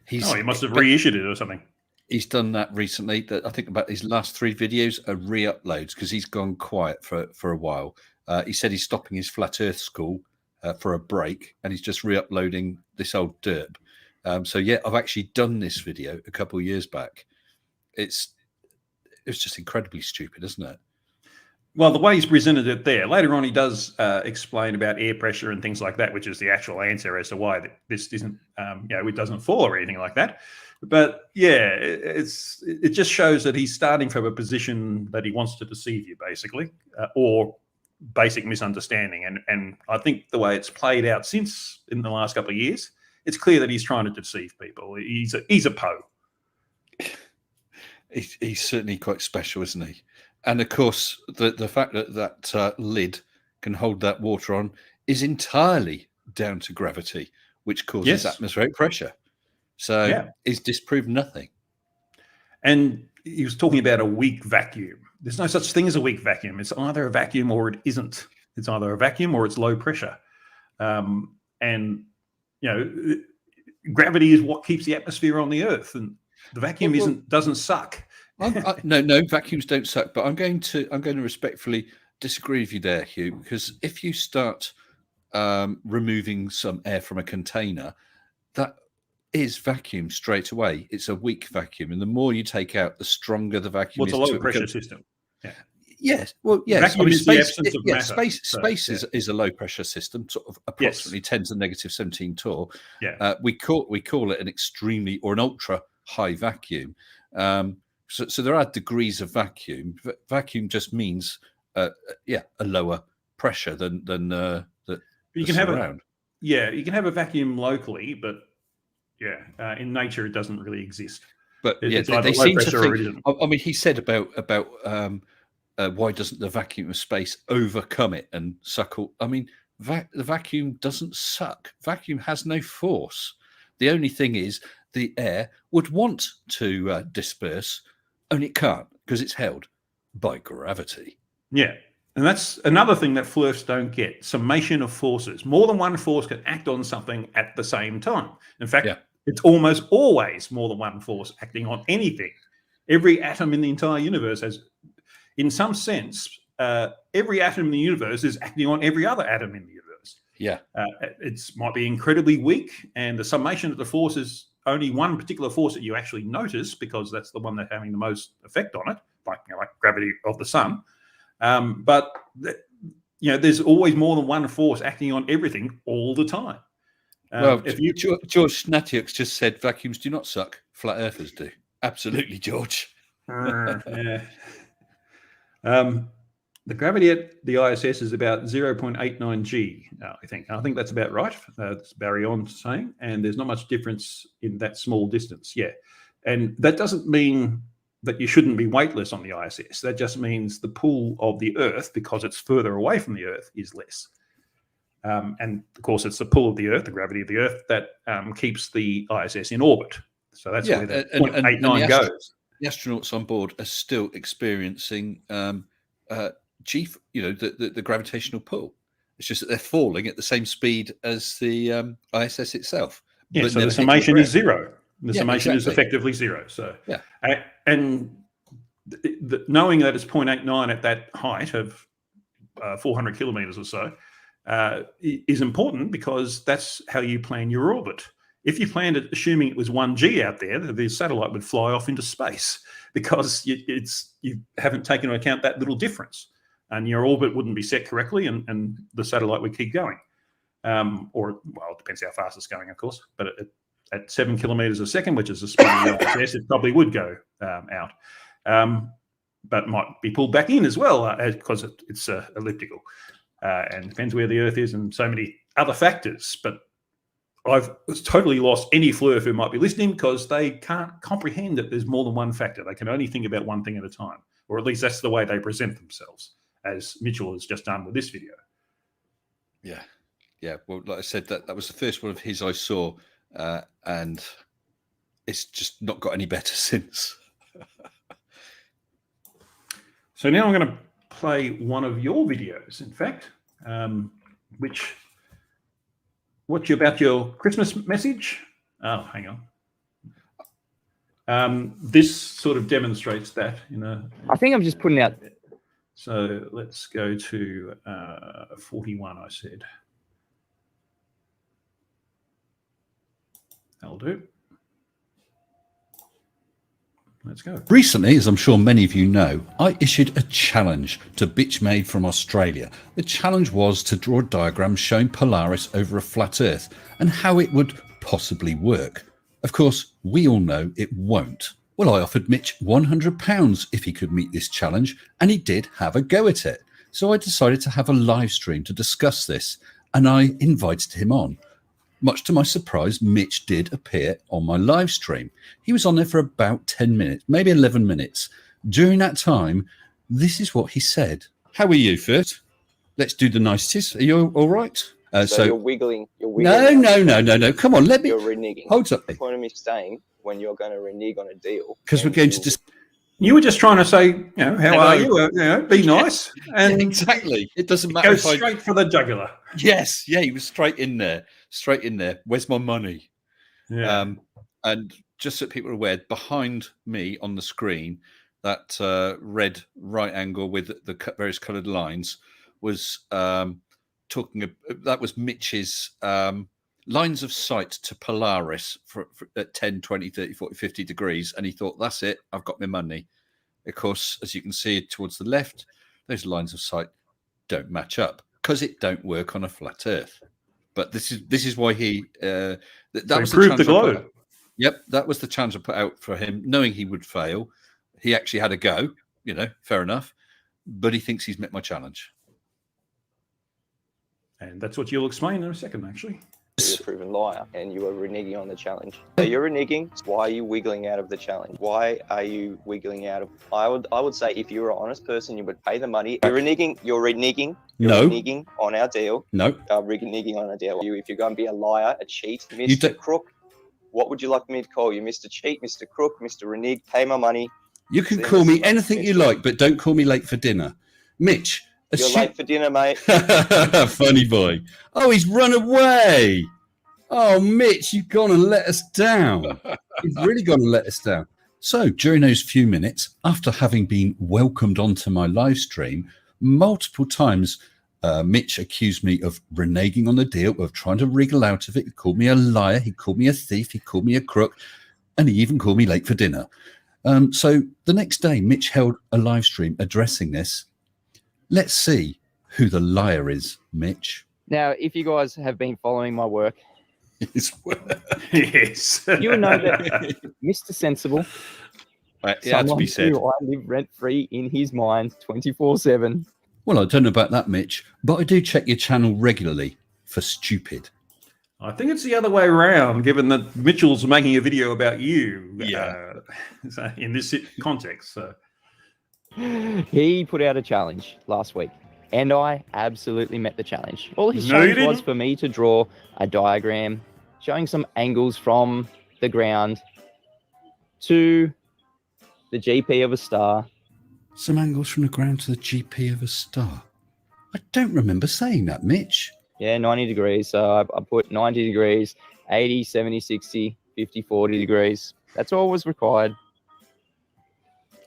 He must have reissued it or something. He's done that recently. I think about his last 3 videos are re-uploads because he's gone quiet for a while. He said he's stopping his flat Earth school for a break, and he's just re-uploading this old derp. So yeah, I've actually done this video a couple of years back. It's just incredibly stupid, isn't it? Well, the way he's presented it there, later on he does explain about air pressure and things like that, which is the actual answer as to why this isn't, it doesn't fall or anything like that. But yeah, it just shows that he's starting from a position that he wants to deceive you, basically, or basic misunderstanding. And I think the way it's played out since in the last couple of years, it's clear that he's trying to deceive people. He's a Poe. He's certainly quite special, isn't he? And of course, the fact that lid can hold that water on is entirely down to gravity, which causes atmospheric pressure. So he's disproved nothing. And he was talking about a weak vacuum. There's no such thing as a weak vacuum. It's either a vacuum or it isn't. It's either a vacuum or it's low pressure. And, gravity is what keeps the atmosphere on the Earth. And the vacuum doesn't suck. No, vacuums don't suck. But I'm going to respectfully disagree with you there, Hugh, because if you start removing some air from a container, that is vacuum straight away. It's a weak vacuum, and the more you take out, the stronger the vacuum is. What's a low pressure system? Yeah. Yes. Well, yes. Vacuum is the absence of matter. Space is a low pressure system, sort of approximately 10 to the negative 17 torr. Yeah. We call it an extremely or an ultra high vacuum. So there are degrees of vacuum. Vacuum just means a lower pressure than you can have around. You can have a vacuum locally, but in nature it doesn't really exist. But it's they seem to think. I mean, he said about why doesn't the vacuum of space overcome it and suck all? I mean, the vacuum doesn't suck. Vacuum has no force. The only thing is the air would want to disperse, and it can't because it's held by gravity. Yeah. And that's another thing that flirts don't get. Summation of forces. More than one force can act on something at the same time. In fact, it's almost always more than one force acting on anything. Every atom in the entire universe has, in some sense, every atom in the universe is acting on every other atom in the universe. Yeah. It might be incredibly weak, and the summation of the force is only one particular force that you actually notice because that's the one that's having the most effect on it, like gravity of the sun. But there's always more than one force acting on everything all the time. George Snatiuk's just said vacuums do not suck, flat earthers do. Absolutely, George. The gravity at the ISS is about 0.89 G, I think. I think that's about right. That's Barry on saying. And there's not much difference in that small distance. Yeah. And that doesn't mean that you shouldn't be weightless on the ISS. That just means the pull of the Earth, because it's further away from the Earth, is less. And of course, it's the pull of the Earth, the gravity of the Earth, that keeps the ISS in orbit. So that's where the 0.89 goes. The astronauts on board are still experiencing the gravitational pull. It's just that they're falling at the same speed as the ISS itself. Yeah, so the summation is zero. The summation is effectively zero. So and knowing that it's 0.89 at that height of 400 kilometers or so is important, because that's how you plan your orbit. If you planned it assuming it was 1G out there, the satellite would fly off into space, because you haven't taken into account that little difference, and your orbit wouldn't be set correctly, and the satellite would keep going. It depends how fast it's going, of course, but at 7 kilometers a second, which is the speed of the ISS, it probably would go out, but might be pulled back in as well, because it's elliptical, and depends where the Earth is and so many other factors. But I've totally lost any flirt who might be listening, because they can't comprehend that there's more than one factor. They can only think about one thing at a time, or at least that's the way they present themselves, as Mitchell has just done with this video. Yeah. Well, like I said, that was the first one of his I saw, and it's just not got any better since. So now I'm going to play one of your videos, in fact, which... What's about your Christmas message? Oh, hang on. This sort of demonstrates that. I think I'm just putting out. So let's go to 41, I said. That'll do. Let's go. Recently, as I'm sure many of you know, I issued a challenge to Bitch Made from Australia. The challenge was to draw a diagram showing Polaris over a flat Earth and how it would possibly work. Of course, we all know it won't. Well, I offered Mitch £100 if he could meet this challenge, and he did have a go at it. So I decided to have a live stream to discuss this, and I invited him on. Much to my surprise, Mitch did appear on my live stream. He was on there for about 10 minutes, maybe 11 minutes. During that time, this is what he said. How are you, Fert? Let's do the niceties. Are you all right? So you're wiggling. You're wiggling. No. Come on, let me. You're reneging. Hold up. The point of me staying when you're going to renege on a deal. Because we're going to just. You were just trying to say, you know, how are you? Be nice. And yeah, exactly. It doesn't matter. Go straight for the jugular. Yes. Yeah, he was straight in there. Straight in there. Where's my money? Yeah. And just so people are aware, behind me on the screen, that red right angle with the various coloured lines was that was Mitch's lines of sight to Polaris for at 10, 20, 30, 40, 50 degrees. And he thought, that's it. I've got my money. Of course, as you can see towards the left, those lines of sight don't match up because it don't work on a flat Earth. But this is why he that was proved the globe. Yep, that was the challenge I put out for him, knowing he would fail. He actually had a go, fair enough. But he thinks he's met my challenge. And that's what you'll explain in a second, actually. You're a proven liar and you are reneging on the challenge. So you're reneging. Why are you wiggling out of the challenge? Why are you wiggling out of? I would say if you were an honest person, you would pay the money. You're reneging. You're reneging on our deal. No. Reneging on our deal. If you're going to be a liar, a cheat, Mr. Crook, what would you like me to call you? Mr. Cheat, Mr. Crook, Mr. Renege, pay my money. You can call me anything you like, but don't call me late for dinner. Mitch. You're late for dinner, mate. Funny boy. Oh, he's run away. Oh, Mitch, you've gone and let us down. You've really gone and let us down. So during those few minutes, after having been welcomed onto my live stream, multiple times, Mitch accused me of reneging on the deal, of trying to wriggle out of it. He called me a liar. He called me a thief. He called me a crook. And he even called me late for dinner. So the next day, Mitch held a live stream addressing this. Let's see who the liar is, Mitch. Now, if you guys have been following my work, yes, you will know that Mr. Sensible, it had to be said. Who I live rent-free in his mind 24/7. Well, I don't know about that, Mitch, but I do check your channel regularly for stupid. I think it's the other way around, given that Mitchell's making a video about you in this context. So. He put out a challenge last week, and I absolutely met the challenge. All his challenge was for me to draw a diagram showing some angles from the ground to the GP of a star. Some angles from the ground to the GP of a star. I don't remember saying that, Mitch. Yeah, 90 degrees. So I put 90 degrees, 80, 70, 60, 50, 40 degrees. That's all was required.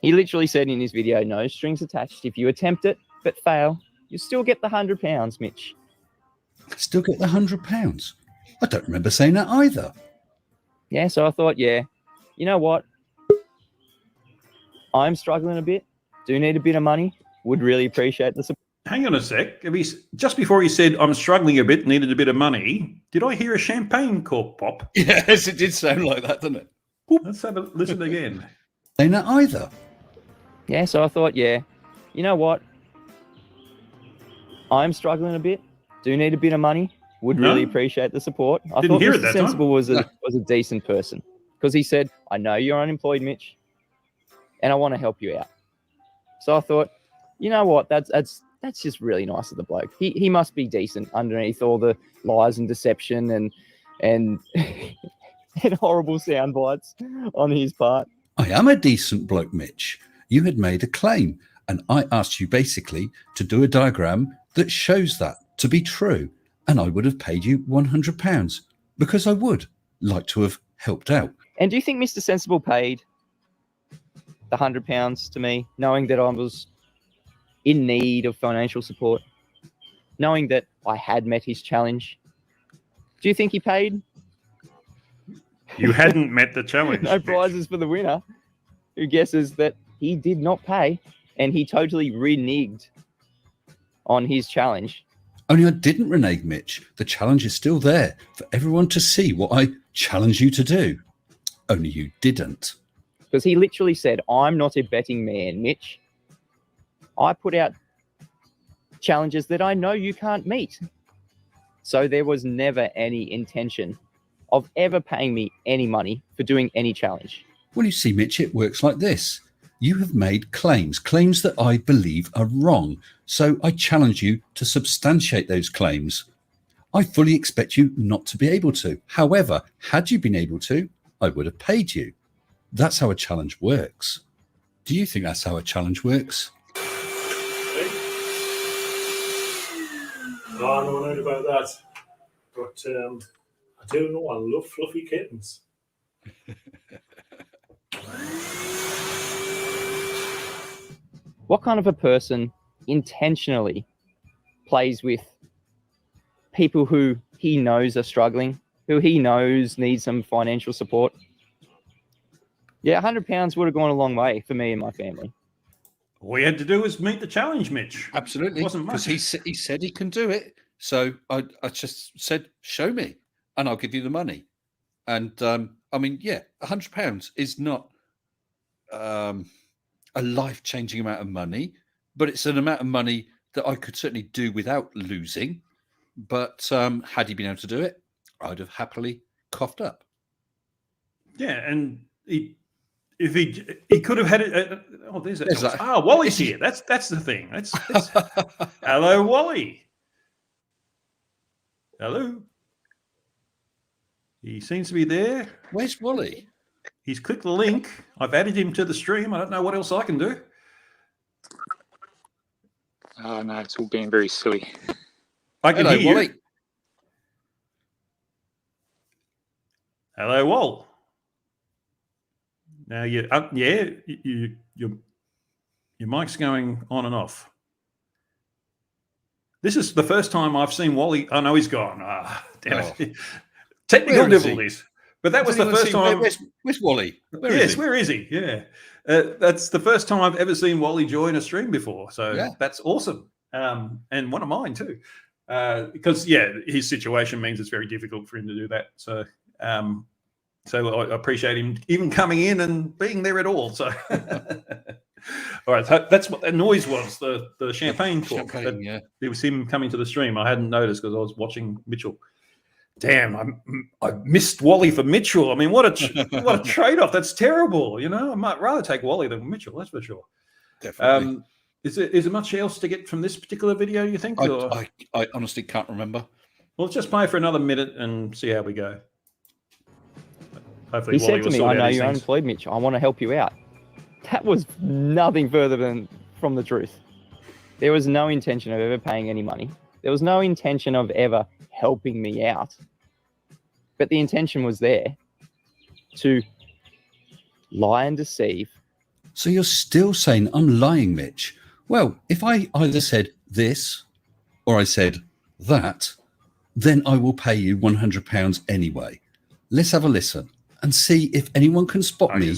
He literally said in his video, no strings attached. If you attempt it but fail, you still get the £100, Mitch. Still get the £100? I don't remember saying that either. Yeah, so I thought, you know what? I'm struggling a bit. Do need a bit of money. Would really appreciate the support. Hang on a sec. Just before he said, I'm struggling a bit, needed a bit of money, did I hear a champagne cork pop? Yes, it did sound like that, didn't it? Let's have a listen again. Saying that either. Yeah, so I thought, you know what? I'm struggling a bit. Do need a bit of money. Would really appreciate the support. I thought Mr. Sensible was a decent person because he said, I know you're unemployed, Mitch, and I want to help you out. So I thought, you know what? That's just really nice of the bloke. He must be decent underneath all the lies and deception and and horrible sound bites on his part. I am a decent bloke, Mitch. You had made a claim, and I asked you basically to do a diagram that shows that to be true, and I would have paid you £100 because I would like to have helped out. And do you think Mr. Sensible paid the £100 to me, knowing that I was in need of financial support, knowing that I had met his challenge? Do you think he paid? You hadn't met the challenge. No prizes for the winner who guesses that he did not pay and he totally reneged on his challenge. Only I didn't renege, Mitch. The challenge is still there for everyone to see what I challenge you to do. Only you didn't. Because he literally said, I'm not a betting man, Mitch. I put out challenges that I know you can't meet. So there was never any intention of ever paying me any money for doing any challenge. Well, you see, Mitch, it works like this. You have made claims that I believe are wrong. So I challenge you to substantiate those claims. I fully expect you not to be able to. However, had you been able to, I would have paid you. That's how a challenge works. Do you think that's how a challenge works? I don't know about that, but I do know I love fluffy kittens. What kind of a person intentionally plays with people who he knows are struggling, who he knows need some financial support? Yeah, £100 would have gone a long way for me and my family. All we had to do was meet the challenge, Mitch. Absolutely. It wasn't much. Because he said he can do it. So I just said, show me and I'll give you the money. And I mean, yeah, £100 is not a life-changing amount of money, but it's an amount of money that I could certainly do without losing. But had he been able to do it, I'd have happily coughed up. Yeah, and if he could have had it. Oh, there's that. Wally's here. That's the thing. That's hello, Wally. Hello. He seems to be there. Where's Wally? He's clicked the link. I've added him to the stream. I don't know what else I can do. Oh no, it's all being very silly. I can Hello, hear Wally. you. Hello, Wall. Now your mic's going on and off. This is the first time I've seen Wally. Oh no, he's gone. Damn it. Technical difficulties. But that was the first time. Where's Wally? Where is he? Yeah. That's the first time I've ever seen Wally join a stream before. So that's awesome. And one of mine too. Because his situation means it's very difficult for him to do that. So so I appreciate him even coming in and being there at all. So all right, that's what that noise was, the champagne talk. It was him coming to the stream. I hadn't noticed because I was watching Mitchell. Damn, I missed Wally for Mitchell. I mean, what a trade-off. That's terrible. You know, I might rather take Wally than Mitchell. That's for sure. Definitely. Is there much else to get from this particular video, you think? I honestly can't remember. Well, let's just play for another minute and see how we go. Hopefully he said to me, I know you're unemployed, Mitch. I want to help you out. That was nothing further from the truth. There was no intention of ever paying any money. There was no intention of ever helping me out. But the intention was there to lie and deceive. So you're still saying I'm lying, Mitch? Well, if I either said this or I said that, then I will pay you £100 anyway. Let's have a listen and see if anyone can spot me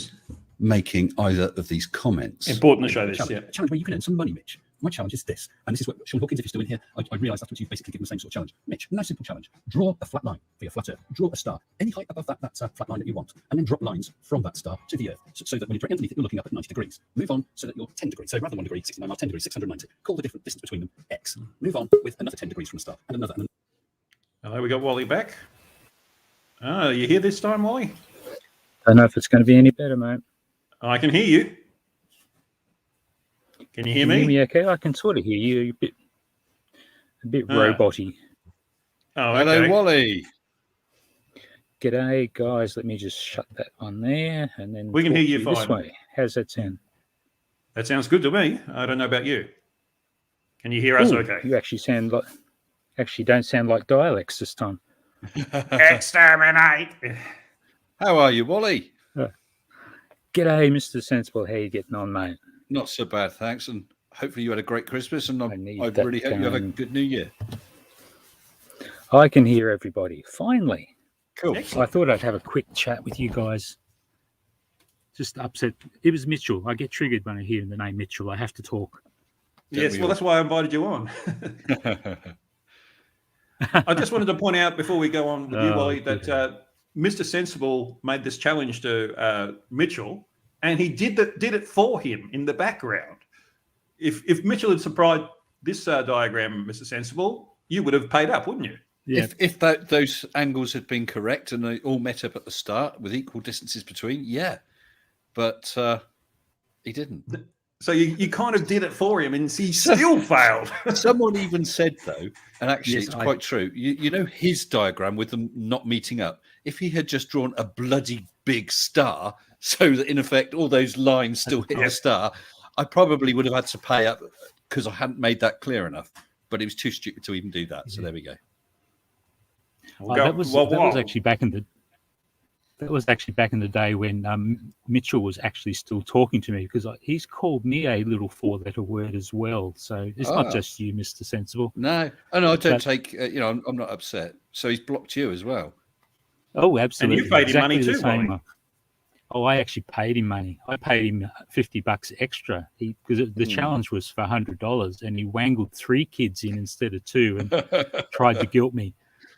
making either of these comments. Important to show this, A challenge where you can earn some money, Mitch. My challenge is this, and this is what Sean Hawkins, if you're still in here, I realise afterwards you've basically given the same sort of challenge. Mitch, nice simple challenge. Draw a flat line for your flat Earth. Draw a star, any height above that flat line that you want, and then drop lines from that star to the Earth, so that when you're directly underneath it, you're looking up at 90 degrees. Move on so that you're 10 degrees. So rather than 1 degree, 69 miles, 10 degrees, 690. Call the different distance between them X. Move on with another 10 degrees from the star, and another. Hello, we got Wally back. Oh, you hear this time, Wally? I don't know if it's going to be any better, mate. I can hear you. Can you hear me? Okay, I can sort of hear you. A bit robot-y. Oh, okay. Hello, Wally. G'day, guys. Let me just shut that on there, and then we can hear you fine. This way. How's that sound? That sounds good to me. I don't know about you. Can you hear us? Okay. You actually don't sound like dialects this time. Exterminate. How are you, Wally? G'day, Mr. Sensible. How you getting on, mate? Not so bad, thanks. And hopefully you had a great Christmas, and I really hope you have a good New Year. I can hear everybody. Finally. Cool. So I thought I'd have a quick chat with you guys. Just upset. It was Mitchell. I get triggered when I hear the name Mitchell. I have to talk. Yes, well, that's why I invited you on. I just wanted to point out before we go on with you, Wally, that Mr. Sensible made this challenge to Mitchell, and he did it for him in the background. If Mitchell had supplied this diagram, Mr. Sensible, you would have paid up, wouldn't you? Yeah. If those angles had been correct and they all met up at the start with equal distances between, yeah. But he didn't. So you kind of did it for him, and he still failed. Someone even said, though, and actually Yes, it's quite true, you know his diagram with them not meeting up, if he had just drawn a bloody big star so that, in effect, all those lines still hit the star, I probably would have had to pay up because I hadn't made that clear enough. But he was too stupid to even do that. So there we go. That was actually back in the... That was actually back in the day when Mitchell was actually still talking to me, because he's called me a little four-letter word as well. So it's not just you, Mr. Sensible. No, I don't take. I'm not upset. So he's blocked you as well. Oh, absolutely. And you paid him money too, Wally. Oh, I actually paid him money. I paid him $50 extra because the challenge was for $100, and he wangled 3 kids in instead of 2 and tried to guilt me.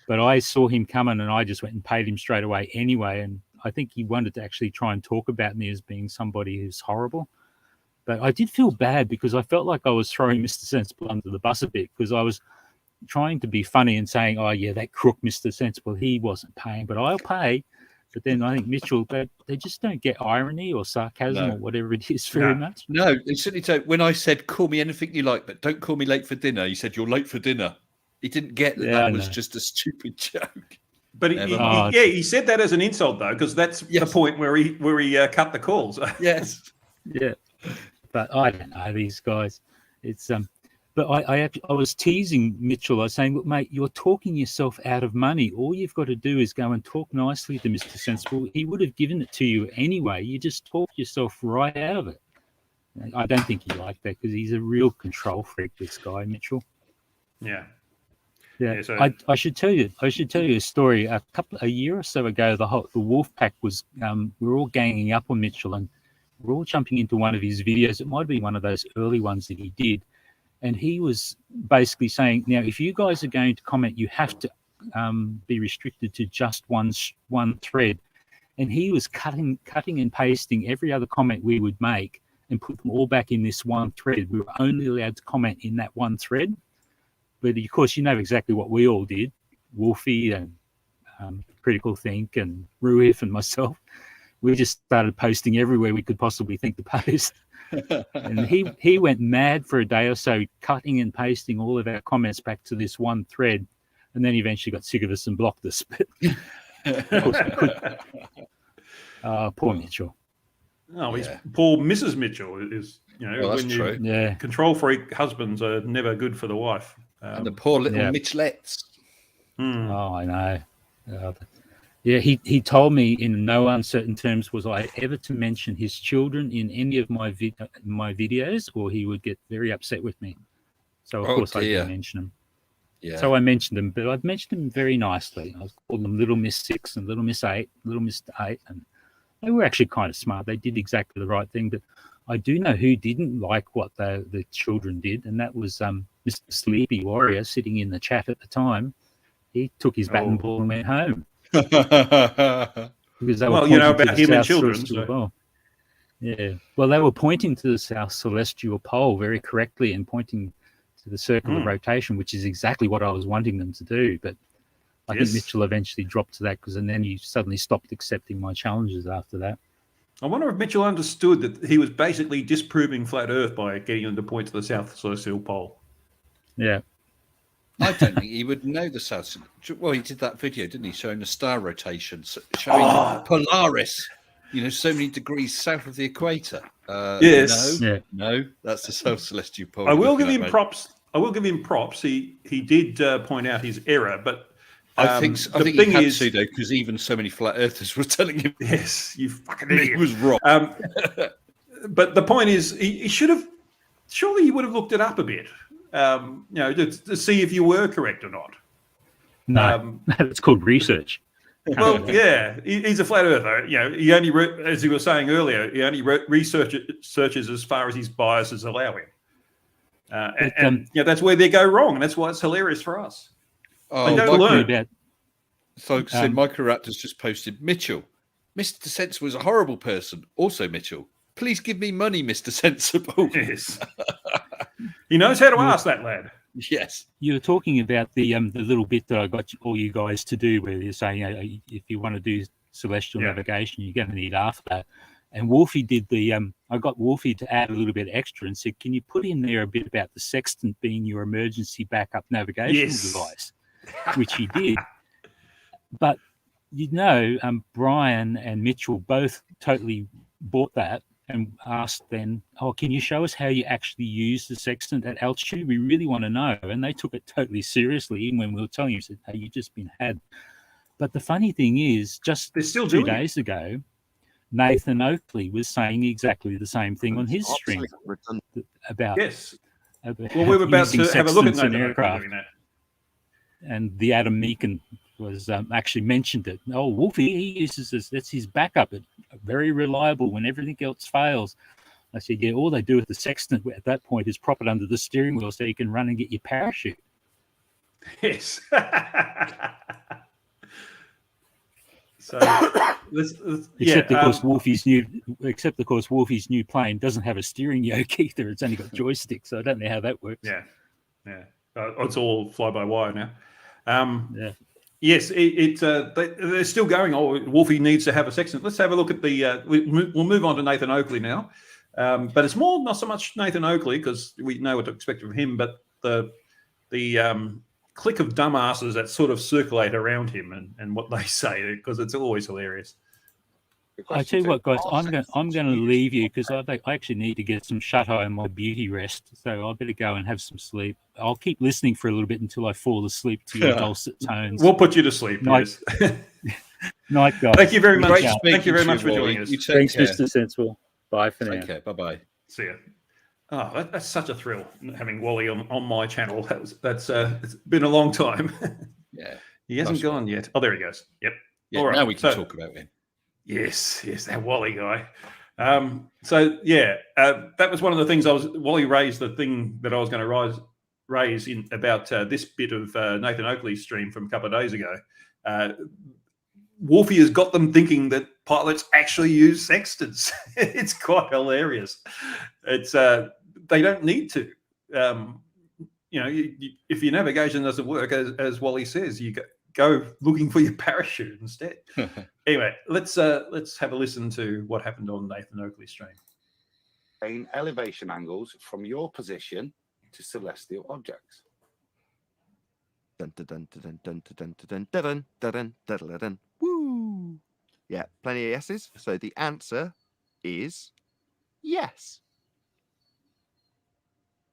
But I saw him coming, and I just went and paid him straight away anyway. And I think he wanted to actually try and talk about me as being somebody who's horrible. But I did feel bad because I felt like I was throwing Mr. Sensible under the bus a bit, because I was trying to be funny and saying, oh, yeah, that crook Mr. Sensible, he wasn't paying, but I'll pay. But then I think Mitchell, they just don't get irony or sarcasm or whatever it is very much. No, they certainly don't. When I said, call me anything you like, but don't call me late for dinner, he said, you're late for dinner. He didn't get that was just a stupid joke. But he said that as an insult, though, because that's the point where he cut the calls. Yes. Yeah. But I don't know these guys. It's But I was teasing Mitchell. I was saying, look, mate, you're talking yourself out of money. All you've got to do is go and talk nicely to Mr. Sensible. He would have given it to you anyway. You just talk yourself right out of it. I don't think he liked that because he's a real control freak, this guy, Mitchell. Yeah. Yeah, so I should tell you a story. A year or so ago, the wolf pack was we were all ganging up on Mitchell, and we're all jumping into one of his videos. It might be one of those early ones that he did, and he was basically saying, "Now, if you guys are going to comment, you have to be restricted to just one thread." And he was cutting and pasting every other comment we would make and put them all back in this one thread. We were only allowed to comment in that one thread. But of course, you know exactly what we all did. Wolfie and Critical Think and Ruif and myself. We just started posting everywhere we could possibly think to post. And he went mad for a day or so, cutting and pasting all of our comments back to this one thread. And then he eventually got sick of us and blocked us. But of course we could. Poor Mitchell. Oh, he's poor Mrs. Mitchell is, that's true. Yeah. Control freak husbands are never good for the wife. And the poor little Mitchellettes. Oh, I know. He told me in no uncertain terms was I ever to mention his children in any of my videos, or he would get very upset with me. So, of course, I didn't mention them. Yeah. So I mentioned them, but I've mentioned them very nicely. I called them Little Miss 6 and Little Miss 8, Little Miss 8, and they were actually kind of smart. They did exactly the right thing. But I do know who didn't like what the children did, and that was Mr. Sleepy Warrior sitting in the chat at the time. He took his bat and ball and went home. Because they were about him and children. So. Yeah. Well, they were pointing to the South Celestial Pole very correctly and pointing to the circle of rotation, which is exactly what I was wanting them to do. But I think Mitchell eventually dropped to that and then he suddenly stopped accepting my challenges after that. I wonder if Mitchell understood that he was basically disproving flat Earth by getting them to point to the South Celestial Pole. Yeah. I don't think he would know the South. Well, he did that video, didn't he, showing the star rotation, showing Polaris, so many degrees south of the equator. Yes. No, that's the South Celestial Pole. I will give him props. He did point out his error, but I think he had to, though, because even so many flat earthers were telling him, yes, you fucking idiot. He was wrong. But the point is, he should have, surely he would have looked it up a bit, to see if you were correct or not. No, it's called research. Well, yeah, he's a flat earther. You know, he only, as you were saying earlier, he only researches as far as his biases allow him. And that's where they go wrong, and that's why it's hilarious for us. Oh, they don't learn. Folks, Microraptor's just posted, Mitchell, Mr. Sensible is a horrible person. Also, Mitchell, please give me money, Mr. Sensible. Yes. He knows how to ask that lad. Yes. You were talking about the little bit that I got all you guys to do, where you're saying if you want to do celestial navigation, you're going to need after. And Wolfie did I got Wolfie to add a little bit extra and said, can you put in there a bit about the sextant being your emergency backup navigation device, which he did. But, Brian and Mitchell both totally bought that and asked then, can you show us how you actually use the sextant at altitude? We really want to know. And they took it totally seriously, even when we were telling you, said, hey, you've just been had. But the funny thing is, just 2 days ago, Nathan Oakley was saying exactly the same thing on his stream about. Yes. Well, we were about to have a look at Nathan aircraft, and the Adam Meakin was actually mentioned it. Oh, Wolfie, he uses this. That's his backup. It's very reliable when everything else fails. I said, yeah, all they do with the sextant at that point is prop it under the steering wheel so you can run and get your parachute. Yes. So, except of course Wolfie's new plane doesn't have a steering yoke either. It's only got joysticks, so I don't know how that works. Yeah. It's all fly by wire now. Yes, they're still going. Oh, Wolfie needs to have a sextant. Let's have a look at the. We'll move on to Nathan Oakley now, but it's not so much Nathan Oakley because we know what to expect from him, but the clique of dumbasses that sort of circulate around him and what they say, because it's always hilarious. I tell you what, guys, I'm going to leave you because I actually need to get some shut eye on my beauty rest. So I better go and have some sleep. I'll keep listening for a little bit until I fall asleep to your dulcet tones. We'll put you to sleep. Night, yes. Night, guys. Thank you very much. Thank you very much for joining us. Thanks, Mr. Sensible. Bye for now. Okay, bye-bye. See ya. Oh, that's such a thrill having Wally on my channel. That's it's been a long time. Yeah, he hasn't gone yet. Oh, there he goes. Yep. Yeah, all right. Now we can talk about him. Yes, that Wally guy. That was one of the things Wally raised the thing that I was going to raise in about this bit of Nathan Oakley's stream from a couple of days ago. Wolfie has got them thinking that pilots actually use sextants. It's quite hilarious. It's they don't need to. If your navigation doesn't work, as Wally says, you go looking for your parachute instead. Anyway, let's have a listen to what happened on Nathan Oakley's stream. Elevation angles from your position to celestial objects. Woo! Yeah, plenty of yeses. So the answer is yes.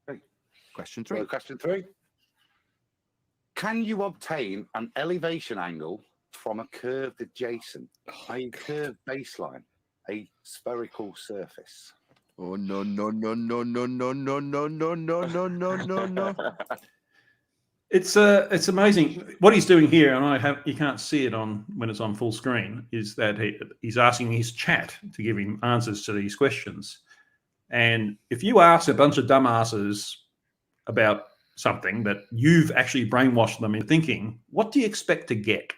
Okay. Question 3. Question 3. Can you obtain an elevation angle from a curved adjacent, a curved baseline, a spherical surface? Oh no. It's amazing what he's doing here, and you can't see it when it's on full screen. Is that he's asking his chat to give him answers to these questions, and if you ask a bunch of dumbasses about something that you've actually brainwashed them into thinking, what do you expect to get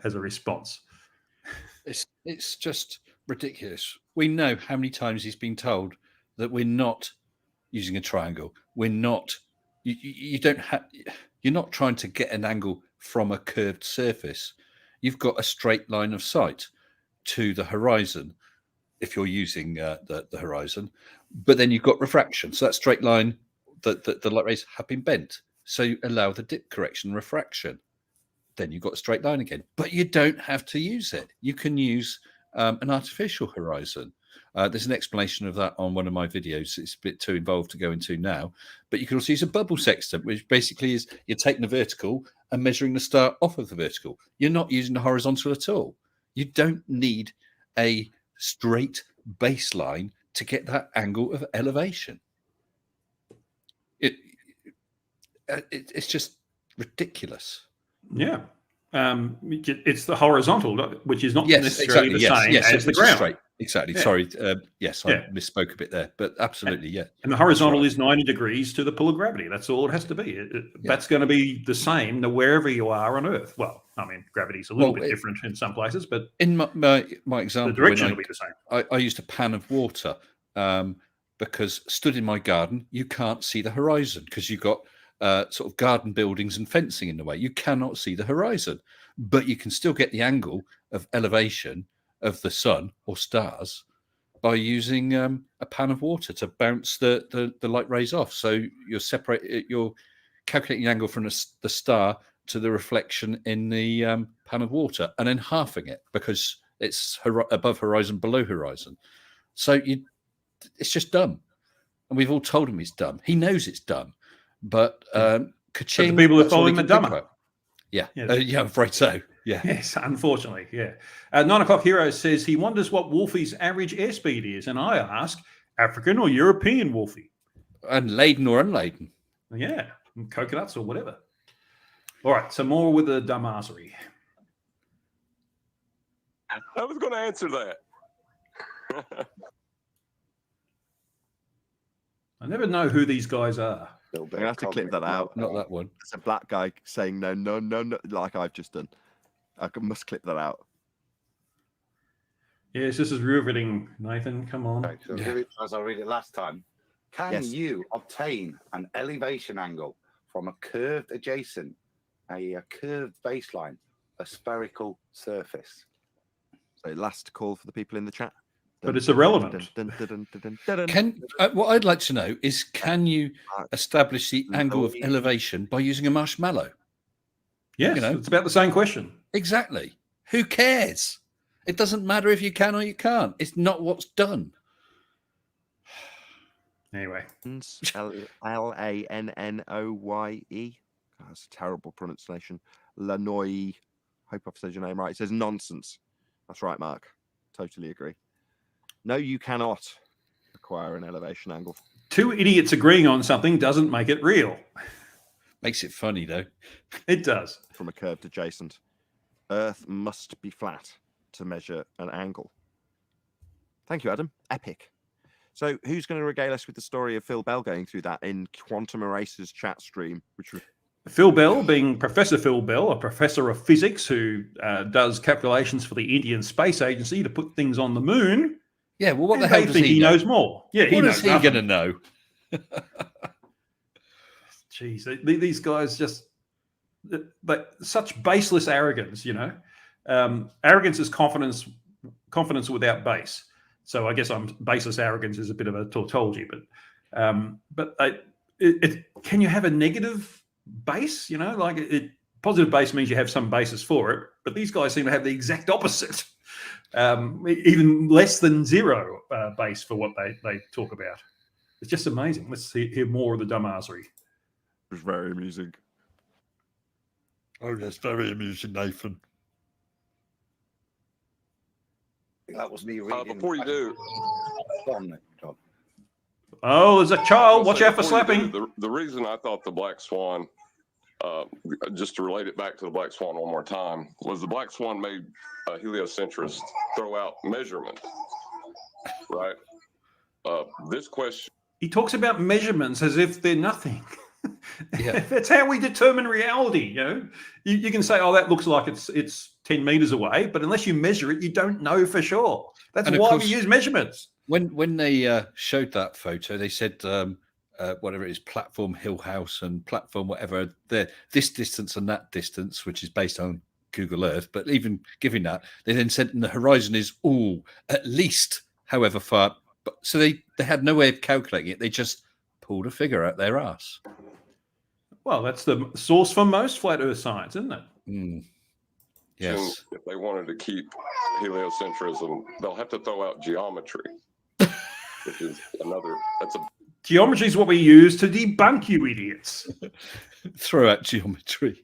as a response? It's just ridiculous. We know how many times he's been told that we're not using a triangle. We're not. You're not trying to get an angle from a curved surface. You've got a straight line of sight to the horizon if you're using the horizon, but then you've got refraction. So that straight line, the light rays have been bent. So you allow the dip correction, refraction. Then you've got a straight line again, but you don't have to use it. You can use an artificial horizon. There's an explanation of that on one of my videos. It's a bit too involved to go into now, but you can also use a bubble sextant, which basically is you're taking the vertical and measuring the star off of the vertical. You're not using the horizontal at all. You don't need a straight baseline to get that angle of elevation. It's just ridiculous. Yeah. It's the horizontal, which is not Yes, necessarily exactly. the same Yes, as the which is ground. straight. Exactly. Yeah. Sorry. Yes, I Yeah. misspoke a bit there, but absolutely, yeah. And the horizontal right. is 90 degrees to the pull of gravity. That's all it has to be. Yeah. That's going to be the same wherever you are on Earth. Well, I mean, gravity's a little bit different in some places, but in my example, the direction will be the same. I used a pan of water because stood in my garden, you can't see the horizon because you've got sort of garden buildings and fencing in the way. You cannot see the horizon, but you can still get the angle of elevation of the sun or stars by using a pan of water to bounce the light rays off. So you're calculating the angle from the star to the reflection in the pan of water, and then halving it because it's above horizon, below horizon. So it's just dumb, and we've all told him it's dumb. He knows it's dumb, but the people who follow him are dumber. Yeah, yeah, I'm afraid so. Yeah. Yes, unfortunately, yeah. 9 o'clock Hero says he wonders what Wolfie's average airspeed is, and I ask, African or European Wolfie? And laden or unladen. Yeah, and coconuts or whatever. All right, some more with the dumbassery. I was going to answer that. I never know who these guys are. I'm going to have to clip that out. Not that one. It's a black guy saying no, like I've just done. I must clip that out. Yes, this is riveting, Nathan. Come on. Okay, so give it as I read it last time. Can you obtain an elevation angle from a curved adjacent, a curved baseline, a spherical surface? So last call for the people in the chat. But it's irrelevant. What I'd like to know is, can you establish the angle of elevation by using a marshmallow? Yes, it's about the same question. Exactly. Who cares? It doesn't matter if you can or you can't. It's not what's done. Anyway. Lannoye. That's a terrible pronunciation. Lannoye. Hope I've said your name right. It says nonsense. That's right, Mark. Totally agree. No, you cannot acquire an elevation angle. Two idiots agreeing on something doesn't make it real. Makes it funny, though. It does. From a curved adjacent. Earth must be flat to measure an angle. Thank you, Adam. Epic. So who's going to regale us with the story of Phil Bell going through that in Quantum Eraser's chat stream? Which was Phil Bell, being Professor Phil Bell, a professor of physics who does calculations for the Indian Space Agency to put things on the moon. Yeah, well, what the hell does he knows more? Yeah, what is he going to know? Jeez, these guys just, but such baseless arrogance, you know. Arrogance is confidence without base. So I guess baseless arrogance is a bit of a tautology, but can you have a negative base? You know, like positive base means you have some basis for it, but these guys seem to have the exact opposite. Even less than zero base for what they talk about. It's just amazing. Let's hear more of the dumbassery. It was very amusing. Oh, yes, very amusing, Nathan. That was me reading. Before you do. Oh, there's a child. Watch out for slapping. The reason I thought the black swan, just to relate it back to the black swan one more time, was the black swan made a heliocentrist throw out measurement, right? This question. He talks about measurements as if they're nothing. Yeah. That's how we determine reality. You know, you can say, "Oh, that looks like it's 10 meters away," but unless you measure it, you don't know for sure. That's why we use measurements. When they showed that photo, they said whatever it is, platform hill house and platform whatever, this distance and that distance, which is based on Google Earth. But even giving that, they then said the horizon is at least however far. But so they had no way of calculating it. They just pulled a figure out their ass. Well, that's the source for most flat Earth science, isn't it? Mm. Yes. If they wanted to keep heliocentrism, they'll have to throw out geometry, which is another. Geometry is what we use to debunk you idiots. Throw out geometry.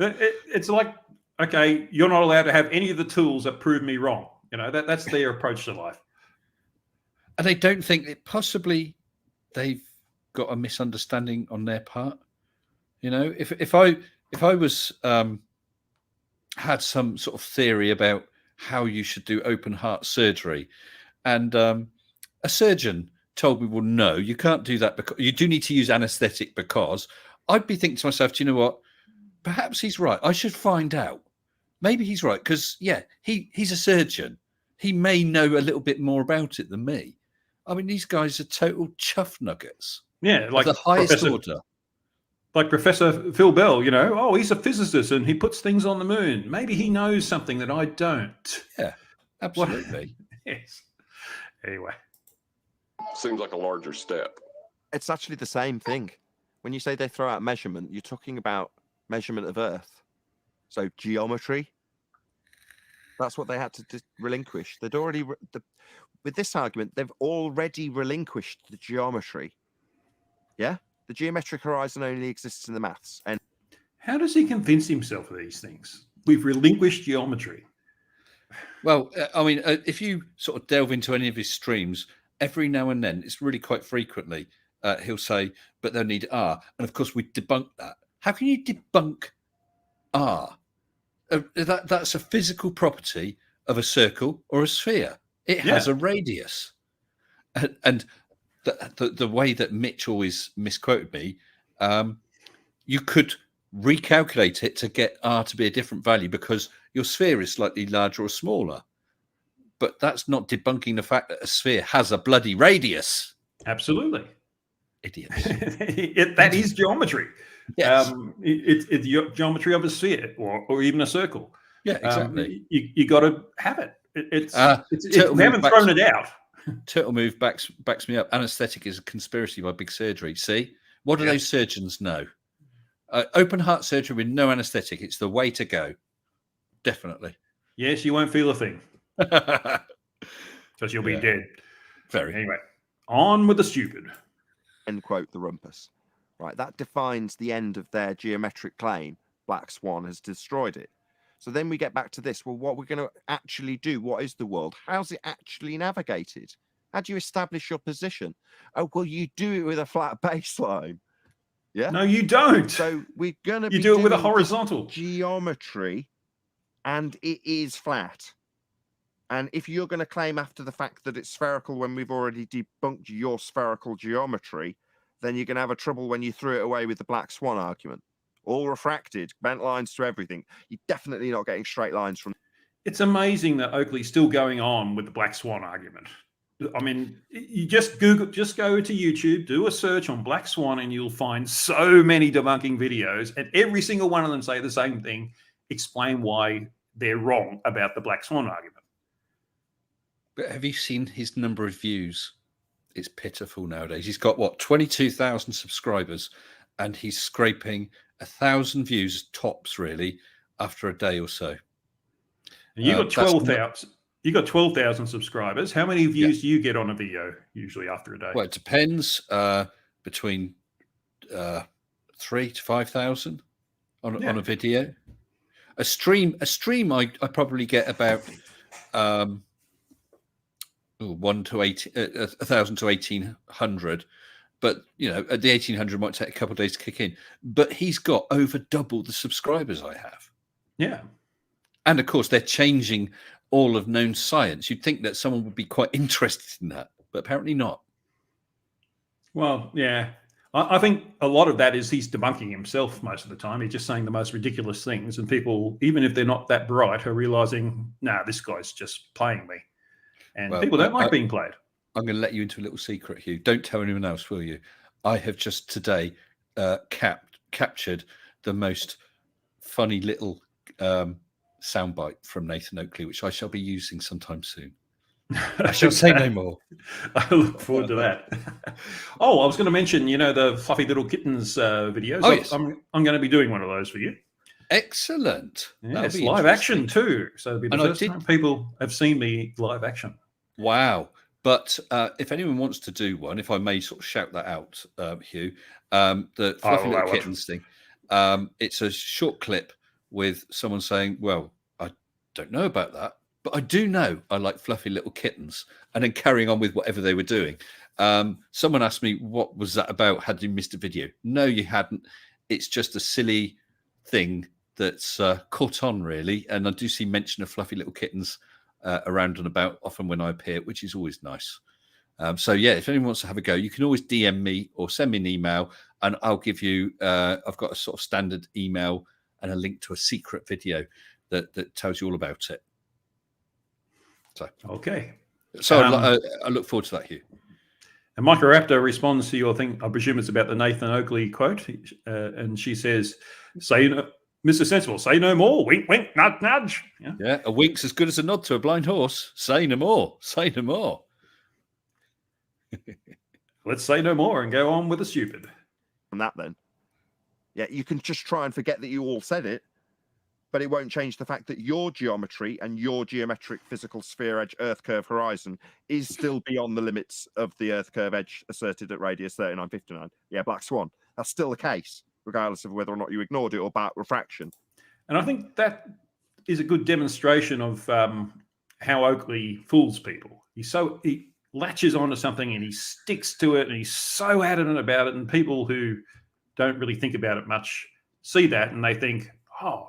It's like, okay, you're not allowed to have any of the tools that prove me wrong. You know, that's their approach to life. And they don't think that possibly they've got a misunderstanding on their part. You know, if I was had some sort of theory about how you should do open heart surgery. And a surgeon told me, well, no, you can't do that because you do need to use anesthetic, because I'd be thinking to myself, do you know what? Perhaps he's right. I should find out. Maybe he's right, because, yeah, he's a surgeon. He may know a little bit more about it than me. I mean, these guys are total chuff nuggets. Yeah, like the highest Professor, order. Like Professor Phil Bell, you know, oh, he's a physicist and he puts things on the moon. Maybe he knows something that I don't. Yeah, absolutely. Yes. Anyway. Seems like a larger step. It's actually the same thing. When you say they throw out measurement, you're talking about measurement of Earth. So geometry. That's what they had to relinquish. They'd already, with this argument, they've already relinquished the geometry. Yeah? The geometric horizon only exists in the maths. And how does he convince himself of these things? We've relinquished geometry. Well, I mean, if you sort of delve into any of his streams, every now and then, it's really quite frequently, he'll say, but they'll need R. And of course, we debunk that. How can you debunk R? That's a physical property of a circle or a sphere. It has a radius. And the way that Mitch always misquoted me, you could recalculate it to get R to be a different value because your sphere is slightly larger or smaller. But that's not debunking the fact that a sphere has a bloody radius. Absolutely. Idiots. That is geometry. Yes. It's the geometry of a sphere or even a circle. Yeah, exactly. You got to have it. It's Turtle we haven't Move thrown it out. Turtle Move backs me up. Anesthetic is a conspiracy by big surgery. See? What do those surgeons know? Open heart surgery with no anesthetic. It's the way to go. Definitely. Yes, you won't feel a thing. Because you'll be dead. Very. Anyway, on with the stupid. End quote, the rumpus. Right, that defines the end of their geometric claim. Black Swan has destroyed it. So then we get back to this. Well, what we're going to actually do? What is the world? How's it actually navigated? How do you establish your position? Oh, well, you do it with a flat baseline. Yeah. No, you don't. So we're going to you do it with a horizontal geometry, and it is flat. And if you're going to claim after the fact that it's spherical when we've already debunked your spherical geometry, then you're going to have a trouble when you threw it away with the Black Swan argument. All refracted, bent lines to everything. You're definitely not getting straight lines from. It's amazing that Oakley's still going on with the Black Swan argument. I mean, you just go to YouTube, do a search on Black Swan, and you'll find so many debunking videos, and every single one of them say the same thing, explain why they're wrong about the Black Swan argument. But have you seen his number of views? It's pitiful nowadays. He's got, what, 22,000 subscribers, and he's scraping 1,000 views tops, really, after a day or so. And you got 12,000. You got 12,000 subscribers. How many views do you get on a video usually after a day? Well, it depends. Between 3,000 to 5,000 on a video. A stream. I probably get about 1,000 to 1,800. But you know, at the 1,800 might take a couple of days to kick in. But he's got over double the subscribers I have. Yeah. And of course, they're changing all of known science. You'd think that someone would be quite interested in that, but apparently not. Well, yeah. I think a lot of that is he's debunking himself most of the time. He's just saying the most ridiculous things, and people, even if they're not that bright, are realizing, this guy's just playing me. And people don't like being played. I'm going to let you into a little secret, Hugh. Don't tell anyone else, will you? I have just today captured the most funny little soundbite from Nathan Oakley, which I shall be using sometime soon. I shall say no more. I look forward to that. I was going to mention, the Fluffy Little Kittens videos. Oh, yes. I'm going to be doing one of those for you. Excellent. It's live action too. So it'll be the first time people have seen me live action. Wow. But if anyone wants to do one, if I may sort of shout that out, Hugh, the Fluffy Little Kittens thing, it's a short clip with someone saying, well, I don't know about that, but I do know I like fluffy little kittens, and then carrying on with whatever they were doing. Someone asked me, what was that about? Had you missed a video? No, you hadn't. It's just a silly thing that's caught on, really. And I do see mention of fluffy little kittens around and about, often when I appear, which is always nice. So, yeah, if anyone wants to have a go, you can always DM me or send me an email, and I'll give you, I've got a sort of standard email and a link to a secret video that tells you all about it. So, okay. So I look forward to that, Hugh. And Micah Raptor responds to your thing. I presume it's about the Nathan Oakley quote. And she says, Mr. Sensible, say no more. Wink, wink, nudge, nudge. Yeah, a wink's as good as a nod to a blind horse. Say no more. Say no more. Let's say no more and go on with the stupid. And that then. Yeah, you can just try and forget that you all said it, but it won't change the fact that your geometry and your geometric physical sphere edge Earth curve horizon is still beyond the limits of the Earth curve edge asserted at radius 3959. Yeah, Black Swan. That's still the case, regardless of whether or not you ignored it or about refraction. And I think that is a good demonstration of how Oakley fools people. He latches onto something and he sticks to it and he's so adamant about it, and people who don't really think about it much see that and they think, oh,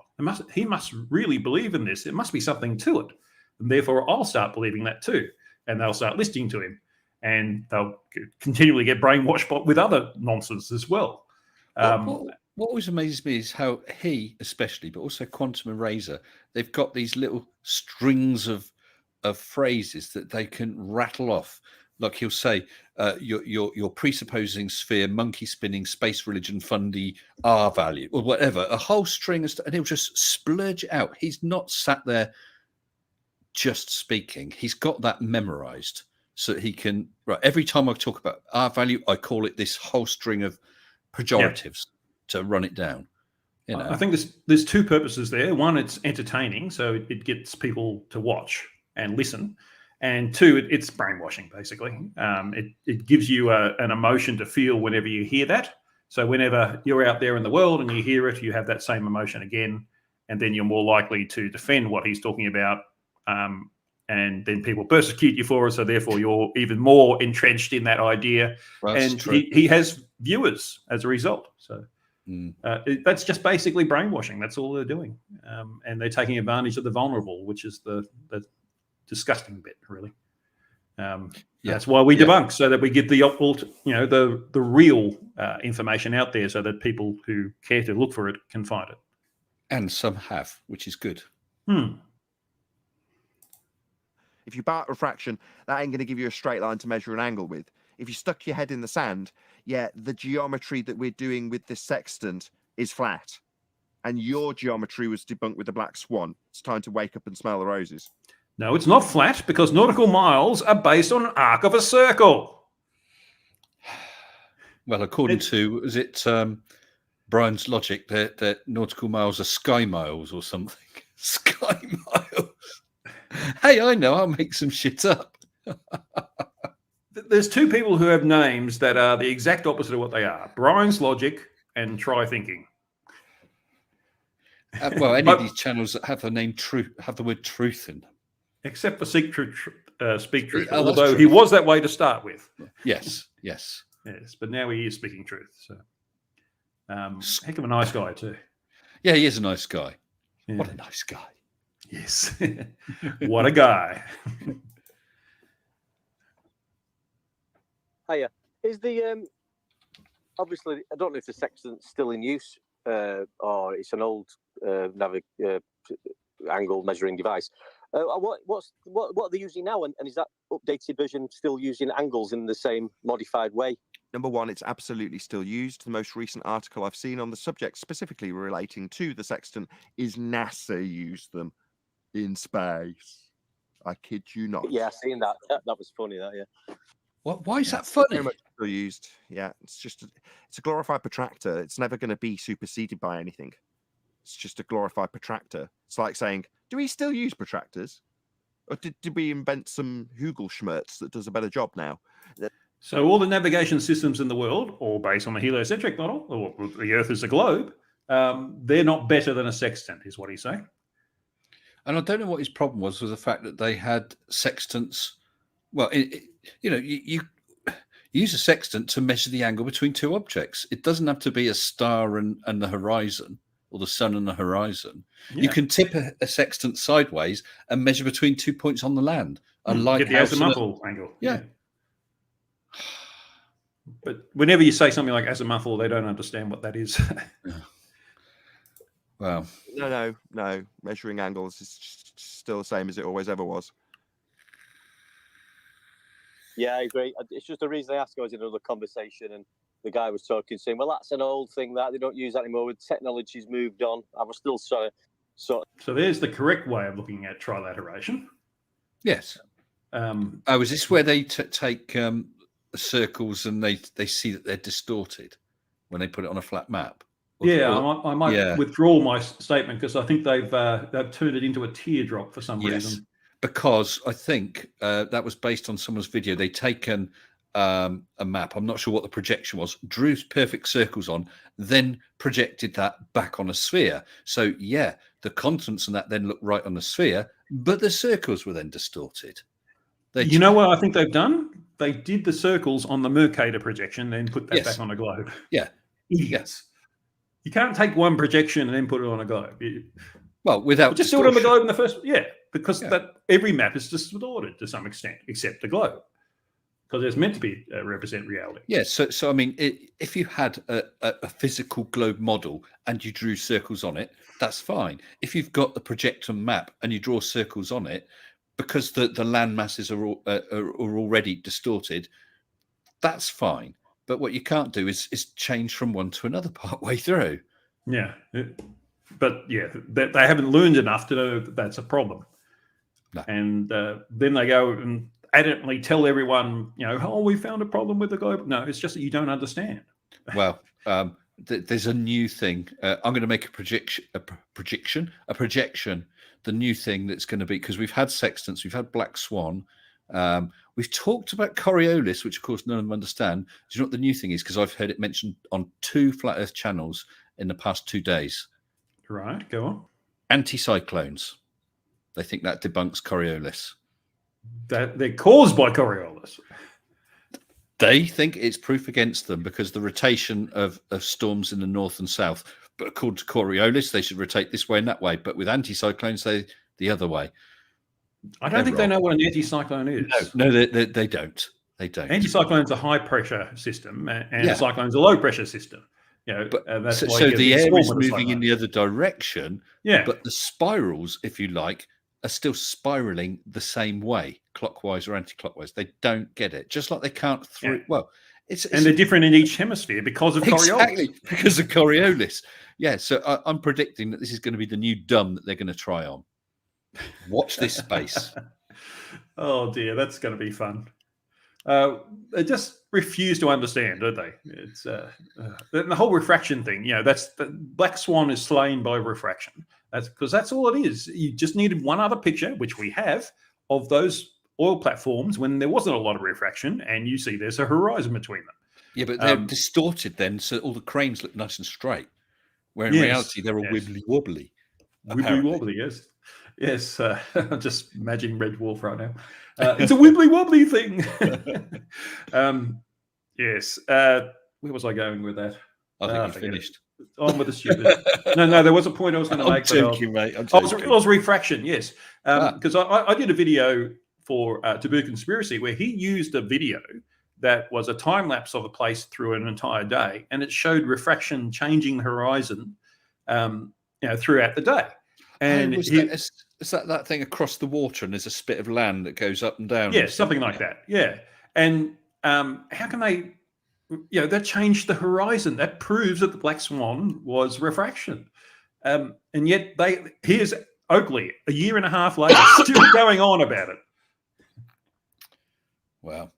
he must really believe in this. It must be something to it. And therefore, I'll start believing that too. And they'll start listening to him. And they'll continually get brainwashed with other nonsense as well. What always amazes me is how he, especially, but also Quantum and Razor, they've got these little strings of phrases that they can rattle off. Like he'll say, your presupposing sphere, monkey spinning, space religion, fundy, R value, or whatever, a whole string of stuff, and he'll just splurge it out. He's not sat there just speaking. He's got that memorized so that he can, right, every time I talk about R value, I call it this whole string of pejoratives to run it down. You know? I think there's two purposes there. One, it's entertaining, so it gets people to watch and listen. And two, it's brainwashing, basically. It gives you an emotion to feel whenever you hear that. So whenever you're out there in the world and you hear it, you have that same emotion again. And then you're more likely to defend what he's talking about. And then people persecute you for it. So therefore, you're even more entrenched in that idea. That's and he has viewers as a result. So that's just basically brainwashing. That's all they're doing. And they're taking advantage of the vulnerable, which is the disgusting bit, really. That's why we debunk, so that we get the real information out there, so that people who care to look for it can find it. And some have, which is good. If you bar refraction, that ain't going to give you a straight line to measure an angle with. If you stuck your head in the sand, the geometry that we're doing with this sextant is flat. And your geometry was debunked with the Black Swan. It's time to wake up and smell the roses. No, it's not flat, because nautical miles are based on an arc of a circle. Well, according to, is it Brian's logic, that nautical miles are sky miles or something? Sky miles. Hey, I know, I'll make some shit up. There's two people who have names that are the exact opposite of what they are. Brian's logic and Try Thinking. Well, any of these channels that have the name truth have the word truth in them. Except for Speak Truth, Oh, although true. he was that way to start with. Yes. Yes, but now he is speaking truth. So, heck of a nice guy too. Yeah, he is a nice guy. Yeah. What a nice guy. Yes. What a guy. Hiya. Is the obviously I don't know if the sextant's still in use or it's an old angle measuring device. What are they using now, and is that updated version still using angles in the same modified way? Number one, it's absolutely still used. The most recent article I've seen on the subject, specifically relating to the sextant, is NASA used them in space. I kid you not. Yeah, I've seen that. That was funny. That Why is that funny? Very much still used. Yeah, it's a glorified protractor. It's never going to be superseded by anything. It's just a glorified protractor. It's like saying, do we still use protractors? Or did we invent some HUGH JARSZ that does a better job now? So all the navigation systems in the world, all based on the heliocentric model, or the Earth is a globe, they're not better than a sextant, is what he's saying. And I don't know what his problem was with the fact that they had sextants. Well, you use a sextant to measure the angle between two objects. It doesn't have to be a star and the horizon or the sun and the horizon. Yeah. You can tip a sextant sideways and measure between 2 points on the land. A Get the lighthouse and azimuthal angle. Yeah. But whenever you say something like azimuthal, they don't understand what that is. Well, no. Measuring angles is still the same as it always ever was. Yeah, I agree. It's just the reason I asked. I was in another conversation, and the guy was talking, saying, "Well, that's an old thing that they don't use that anymore. With technology's moved on." I was still so. So there's the correct way of looking at trilateration. Yes. Was this where they take circles and they see that they're distorted when they put it on a flat map? I might withdraw my statement because I think they've turned it into a teardrop for some reason. Because I think that was based on someone's video. They'd taken a map. I'm not sure what the projection was. Drew perfect circles on, then projected that back on a sphere. So yeah, the continents and that then looked right on the sphere, but the circles were then distorted. You know what I think they've done? They did the circles on the Mercator projection, then put that back on a globe. Yeah. Idiots. You can't take one projection and then put it on a globe. Well, without just do it on the globe in the first. Because that every map is distorted to some extent, except the globe, because it's meant to be represent reality. Yeah. So I mean, if you had a physical globe model and you drew circles on it, that's fine. If you've got the projector map and you draw circles on it, because the land masses are already distorted, that's fine. But what you can't do is change from one to another part way through. Yeah. But yeah, they haven't learned enough to know that that's a problem. No. And then they go and adamantly tell everyone, we found a problem with the globe. No, it's just that you don't understand. Well, there's a new thing. I'm going to make a projection. The new thing that's going to be, because we've had sextants, we've had black swan, we've talked about Coriolis, which of course none of them understand. Do you know what the new thing is? Because I've heard it mentioned on 2 Flat Earth channels in the past 2 days. Right, go on. Anticyclones. They think that debunks Coriolis. That they're caused by Coriolis. They think it's proof against them because the rotation of storms in the north and south. But according to Coriolis, they should rotate this way and that way. But with anticyclones, they the other way. I don't think they know what an anticyclone is. No, they don't. They don't. Anticyclone's a high pressure system, and a cyclone's a low pressure system. That's why so the air is moving in the other direction. Yeah. But the spirals, if you like, are still spiraling the same way, clockwise or anti-clockwise. They don't get it. Just like they can't through. Well, it's they're different in each hemisphere because of Coriolis. Exactly, because of Coriolis. Yeah, so I'm predicting that this is going to be the new dumb that they're going to try on. Watch this space. Oh dear, that's going to be fun. They just refuse to understand, don't they? It's the whole refraction thing. That's the black swan is slain by refraction. That's because that's all it is. You just needed one other picture, which we have, of those oil platforms when there wasn't a lot of refraction, and you see there's a horizon between them. Yeah, but they're distorted then, so all the cranes look nice and straight. Where in reality they're all wibbly wobbly. Wibbly wobbly, yes. Yes, I'm just imagining Red Dwarf right now. It's a wibbly wobbly thing. Yes. Where was I going with that? I think you finished. On with the stupid. No, there was a point I was going to make. I'm joking, mate. It was refraction, yes. Because I did a video for Taboo Conspiracy where he used a video that was a time lapse of a place through an entire day, and it showed refraction changing the horizon, throughout the day. And is that thing across the water, and there's a spit of land that goes up and down? Yeah, something like that. Yeah, and how can they? That changed the horizon. That proves that the black swan was refraction, and yet here's Oakley a year and a half later still going on about it. Wow,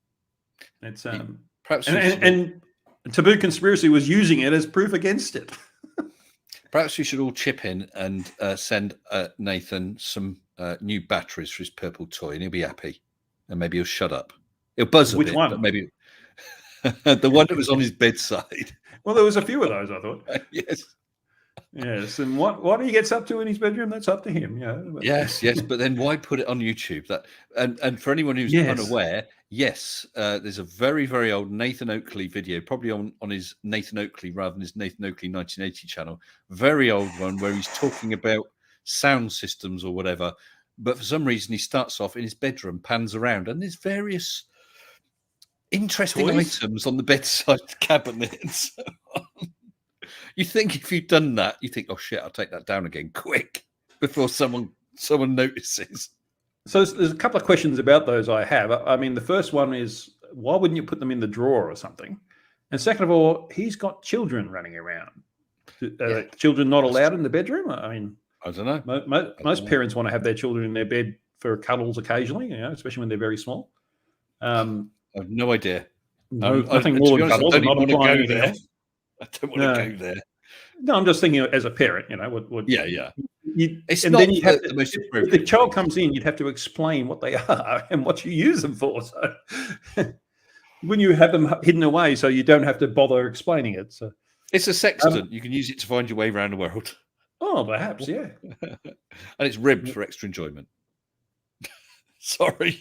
it's perhaps and Taboo Conspiracy was using it as proof against it. Perhaps we should all chip in and send Nathan some new batteries for his purple toy, and he'll be happy, and maybe he'll shut up. He'll buzz a Which bit, one? but maybe the one that was on his bedside. Well, there was a few of those, I thought. Yes. Yes, and what he gets up to in his bedroom, that's up to him. Yes, but then why put it on YouTube? That and for anyone who's unaware, there's a very, very old Nathan Oakley video, probably on his Nathan Oakley rather than his Nathan Oakley 1980 channel. Very old one where he's talking about sound systems or whatever. But for some reason, he starts off in his bedroom, pans around, and there's various interesting items on the bedside cabinet and so on. You think if you've done that, you think, oh shit, I'll take that down again quick before someone notices. So there's a couple of questions about those I have. I mean, the first one is, why wouldn't you put them in the drawer or something? And second of all, he's got children running around. Children not allowed in the bedroom? I mean, I don't know. Most parents want to have their children in their bed for cuddles occasionally, especially when they're very small. I have no idea. Nothing more than cuddles. I don't want to go there. I don't want to go there. No, I'm just thinking as a parent, Yeah. It's and then if the child comes in, you'd have to explain what they are and what you use them for. So when you have them hidden away, so you don't have to bother explaining it. So it's a sextant. You can use it to find your way around the world. Oh, perhaps, yeah. And it's ribbed for extra enjoyment. Sorry.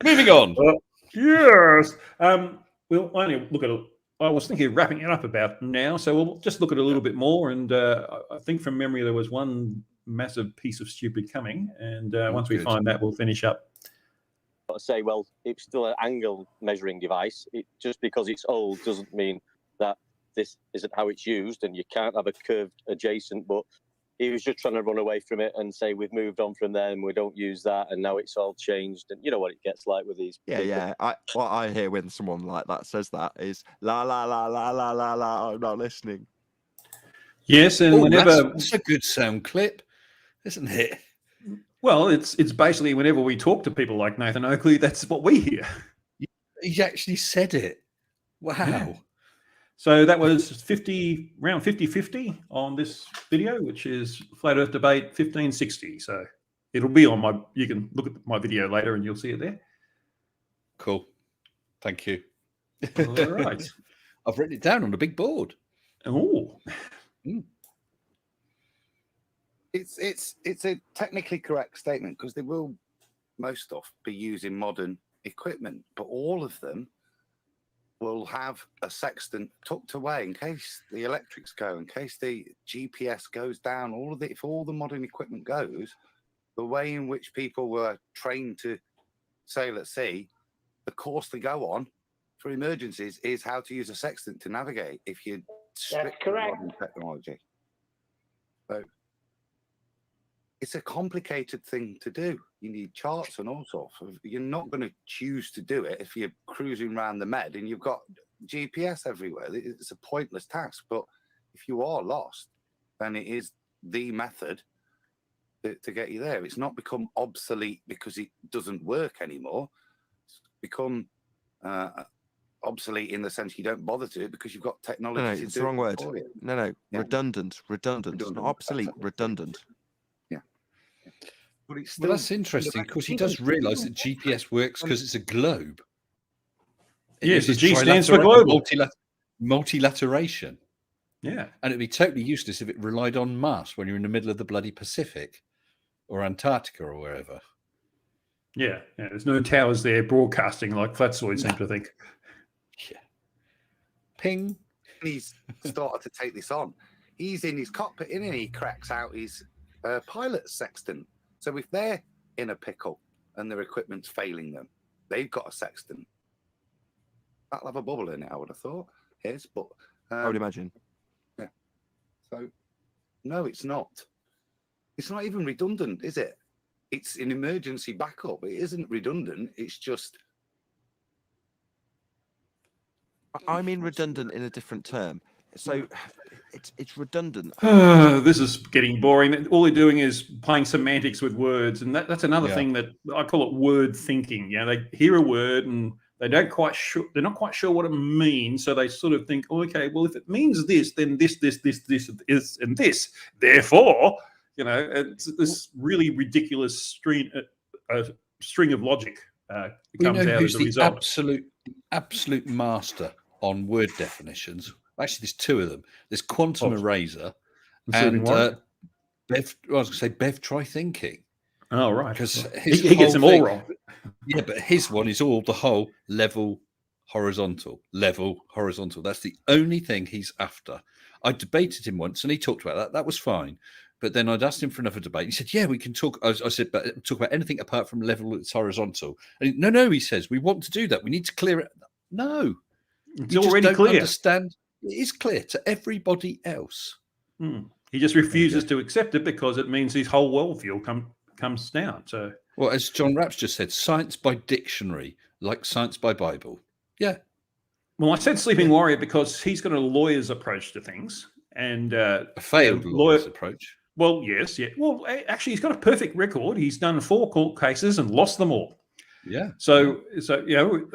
Moving on. Yes. We'll only look at it. I was thinking of wrapping it up about now, so we'll just look at it a little bit more. And I think from memory, there was one massive piece of stupid coming. And once we find that, we'll finish up. I say, well, it's still an angle measuring device. Just because it's old doesn't mean that this isn't how it's used, and you can't have a curved adjacent. But he was just trying to run away from it and say we've moved on from them, we don't use that, and now it's all changed. And you know what it gets like with these people. What I hear when someone like that says that is la la la la la la la, I'm not listening. Yes, and whenever that's a good sound clip, isn't it? Well, it's basically whenever we talk to people like Nathan Oakley, that's what we hear. He actually said it. Wow. Yeah. So that was around 50-50 on this video, which is Flat Earth Debate 1560. So it'll be on you can look at my video later and you'll see it there. Cool. Thank you. All right. I've written it down on a big board. Oh. It's a technically correct statement because they will, most stuff, be using modern equipment, but all of them will have a sextant tucked away in case the electrics go, in case the GPS goes down. If all the modern equipment goes, the way in which people were trained to sail at sea, the course they go on for emergencies is how to use a sextant to navigate. If you strip modern technology, so it's a complicated thing to do. You need charts and all sorts. You're not going to choose to do it if you're cruising around the Med and you've got GPS everywhere. It's a pointless task. But if you are lost, then it is the method to get you there. It's not become obsolete because it doesn't work anymore. It's become obsolete in the sense you don't bother to it because you've got technology. No, it's the wrong word. No. Yeah. Redundant. Not obsolete. Redundant. But it's well, that's interesting because he does realise that GPS works because it's a globe. Yes, the G stands for global. Multilateration. Yeah. And it'd be totally useless if it relied on Mars when you're in the middle of the bloody Pacific or Antarctica or wherever. Yeah. There's no towers there broadcasting like Flatzoid seem to think. Yeah. Ping. He's started to take this on. He's in his cockpit and he cracks out his pilot sextant. So if they're in a pickle and their equipment's failing them, they've got a sextant. That'll have a bubble in it, I would have thought. Yes, but I would imagine. Yeah. So no, it's not. It's not even redundant, is it? It's an emergency backup. It isn't redundant. It's just. I mean redundant in a different term. So it's redundant. This is getting boring. All they're doing is playing semantics with words, and that's another thing that I call it word thinking. They hear a word and they're not quite sure what it means, so they sort of think, okay, well, if it means this, then this is and this. Therefore, it's this really ridiculous string of logic comes out as a result. Absolute master on word definitions. Actually, there's two of them. There's Quantum Eraser Including and Warren? Bev. I was going to say Bev Try Thinking. Oh, right. Because he gets them all wrong. Yeah, but his one is all the whole level horizontal. That's the only thing he's after. I debated him once and he talked about that. That was fine. But then I'd asked him for another debate. He said, yeah, we can talk. I said, but talk about anything apart from level that's horizontal. And no, he says, we want to do that. We need to clear it. No. It's already clear. Understand. It is clear to everybody else. He just refuses to accept it because it means his whole worldview comes down. So, well, as John Rapps just said, science by dictionary, like science by Bible. Yeah. Well, I said Sleeping Warrior because he's got a lawyer's approach to things and a failed lawyer's approach. Well, yes, yeah. Well, actually, he's got a perfect record. He's done 4 court cases and lost them all. Yeah. So you know,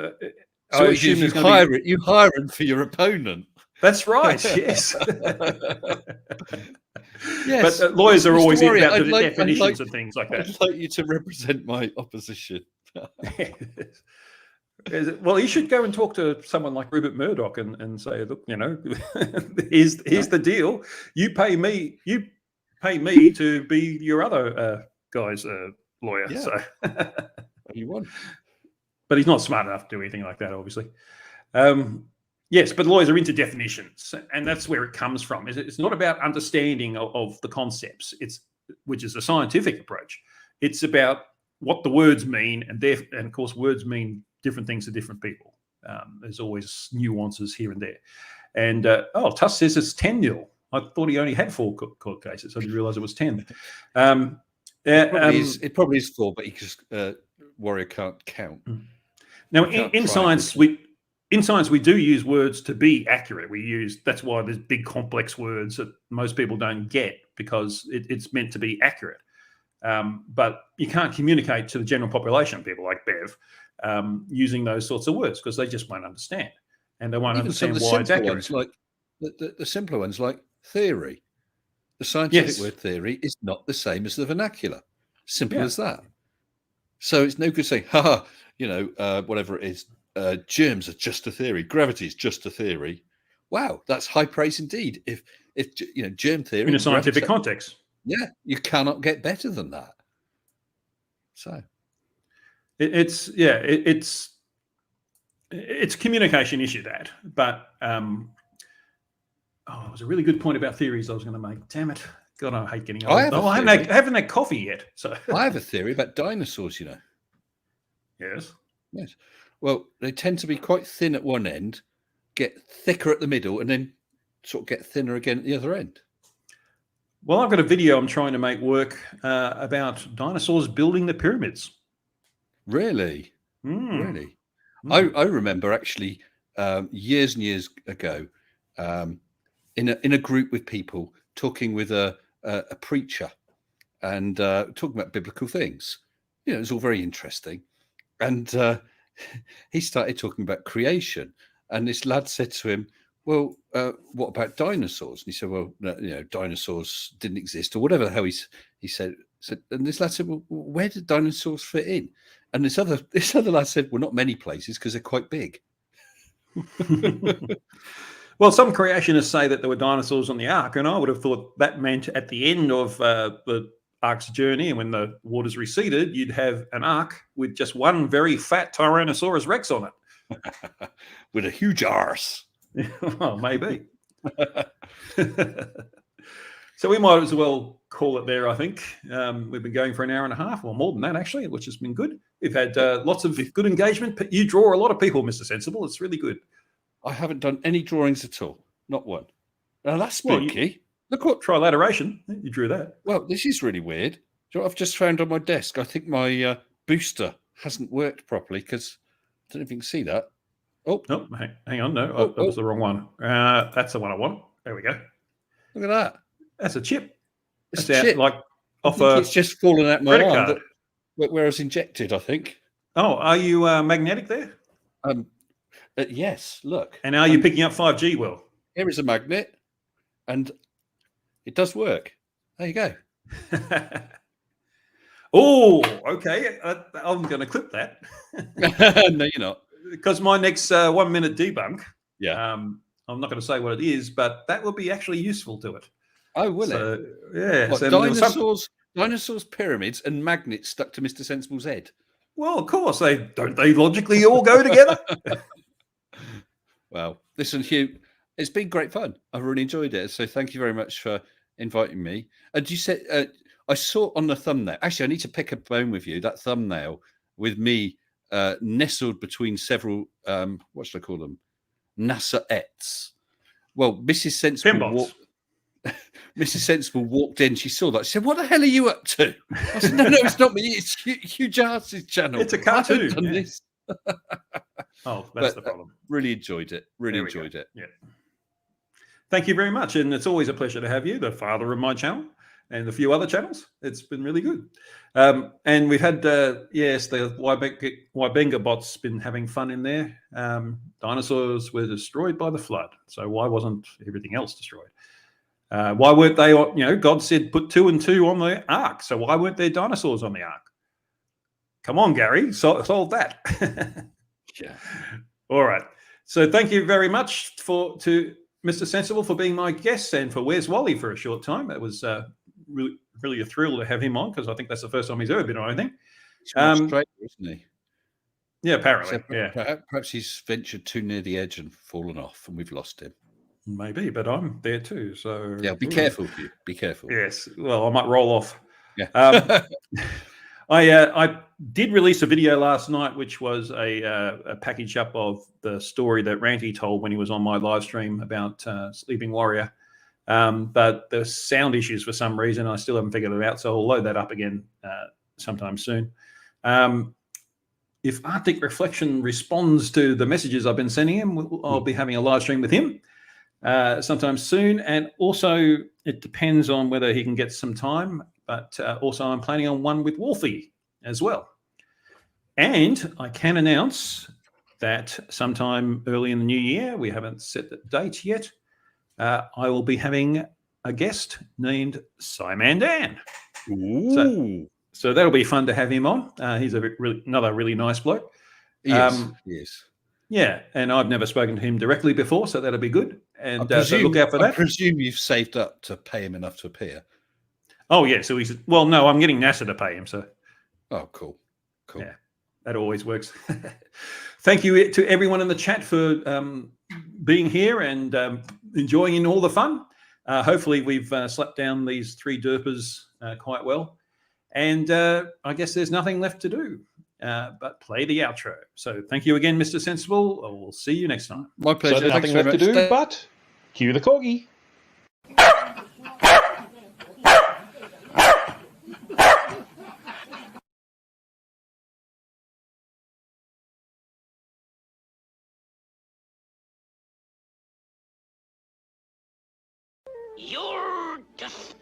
so I assume you hire him for your opponent. That's right. Yes. Yes. But lawyers are always Warrior, about the definitions and things like that. I'd like you to represent my opposition. Well, he should go and talk to someone like Rupert Murdoch and say, look, you know, here's the deal. You pay me to be your other guy's lawyer. Yeah. So you won. But he's not smart enough to do anything like that, obviously. Yes, but lawyers are into definitions, and that's where it comes from. It's not about understanding of the concepts, which is a scientific approach. It's about what the words mean, and of course, words mean different things to different people. There's always nuances here and there. And Tuss says it's 10-0. I thought he only had 4 court cases. I didn't realize it was 10. It probably is 4, but he just Warrior can't count. Now, in science, we do use words to be accurate. That's why there's big complex words that most people don't get because it's meant to be accurate. But you can't communicate to the general population, people like Bev, using those sorts of words because they just won't understand, and they won't understand why it's accurate. Ones, like the simpler ones, like theory. The scientific word theory is not the same as the vernacular. Simple as that. So it's no good saying, whatever it is. Germs are just a theory. Gravity is just a theory. Wow, that's high praise indeed. If germ theory in a scientific context, you cannot get better than that. So it's a communication issue but it was a really good point about theories I was going to make. Damn it! God, I hate getting old. I haven't had coffee yet. So I have a theory about dinosaurs. Yes. Well, they tend to be quite thin at one end, get thicker at the middle, and then sort of get thinner again at the other end. Well, I've got a video I'm trying to make work about dinosaurs building the pyramids. Really? Really? I remember actually years and years ago in a group with people talking with a preacher and talking about biblical things. It was all very interesting. And he started talking about creation, and this lad said to him, well, what about dinosaurs? And he said, well, no, dinosaurs didn't exist, or whatever the hell he said. And this lad said, well, where did dinosaurs fit in? And this other lad said, well, not many places because they're quite big. Well, some creationists say that there were dinosaurs on the Ark, and I would have thought that meant at the end of the Ark's journey, and when the waters receded, you'd have an Ark with just one very fat Tyrannosaurus Rex on it. With a HUGH JARSZ. Well, maybe. So we might as well call it there, I think. We've been going for an hour and a half, or more than that, actually, which has been good. We've had lots of good engagement. You draw a lot of people, Mr. Sensible. It's really good. I haven't done any drawings at all. Not one. Now, that's spooky. Look what trilateration. You drew that. Well, this is really weird. Do you know what I've just found on my desk? I think my booster hasn't worked properly because I don't know if you can see that. Oh, no, hang on. No, that was the wrong one. That's the one I want. There we go. Look at that. That's a chip. It's a chip. Like off a. It's just fallen out my arm where I was injected, I think. Oh, are you magnetic there? Yes. Look. And are you picking up 5G? Well, here is a magnet, and it does work. There you go. Oh, okay. I'm going to clip that. No, you're not. Because my next 1 minute debunk. Yeah. I'm not going to say what it is, but that will be actually useful to it. Oh, will So, it? Yeah. What, so there was dinosaurs, pyramids, and magnets stuck to Mr. Sensible's head. Well, of course, they logically all go together. Well, listen, Hugh, it's been great fun. I've really enjoyed it. So thank you very much for inviting me. And you said I saw on the thumbnail. Actually, I need to pick a bone with you. That thumbnail with me nestled between several what should I call them? NASA-ettes. Well, Mrs. Sensible Mrs. Sensible walked in. She saw that. She said, "What the hell are you up to?" I said, "No, it's not me. It's HUGH JARSZ's channel. It's a cartoon. I haven't done this." Oh, that's the problem. Really enjoyed it. Really enjoyed it. Yeah. Thank you very much. And it's always a pleasure to have you, the father of my channel and a few other channels. It's been really good. And we've had, the Wybenga bot's been having fun in there. Dinosaurs were destroyed by the flood. So why wasn't everything else destroyed? Why weren't they, God said put 2 and 2 on the ark. So why weren't there dinosaurs on the ark? Come on, Gary, solve that. Yeah. All right. So thank you very much to Mr. Sensible for being my guest and for Where's Wally for a short time. It was really a thrill to have him on because I think that's the first time he's ever been on anything. He's from Australia, isn't he? Yeah, apparently. So perhaps he's ventured too near the edge and fallen off, and we've lost him. Maybe, but I'm there too. So yeah, be careful, Hugh. Be careful. Yes. Well, I might roll off. Yeah. I did release a video last night, which was a package up of the story that Ranty told when he was on my live stream about Sleeping Warrior. But the sound issues for some reason, I still haven't figured it out. So I'll load that up again sometime soon. If Arctic Reflection responds to the messages I've been sending him, I'll be having a live stream with him sometime soon. And also it depends on whether he can get some time. But also I'm planning on one with Wolfie as well. And I can announce that sometime early in the new year, we haven't set the date yet, I will be having a guest named Simon Dan. So that'll be fun to have him on. He's another really nice bloke. Yes. Yeah, and I've never spoken to him directly before, so that'll be good. And so look out for that. I presume you've saved up to pay him enough to appear. Oh, yeah. So he's, well, no, I'm getting NASA to pay him. So, oh, cool. Yeah, that always works. Thank you to everyone in the chat for being here and enjoying in all the fun. Hopefully, we've slapped down these 3 derpers quite well. And I guess there's nothing left to do but play the outro. So thank you again, Mr. Sensible. We'll see you next time. My pleasure. So there's nothing left to do but cue the corgi. You're just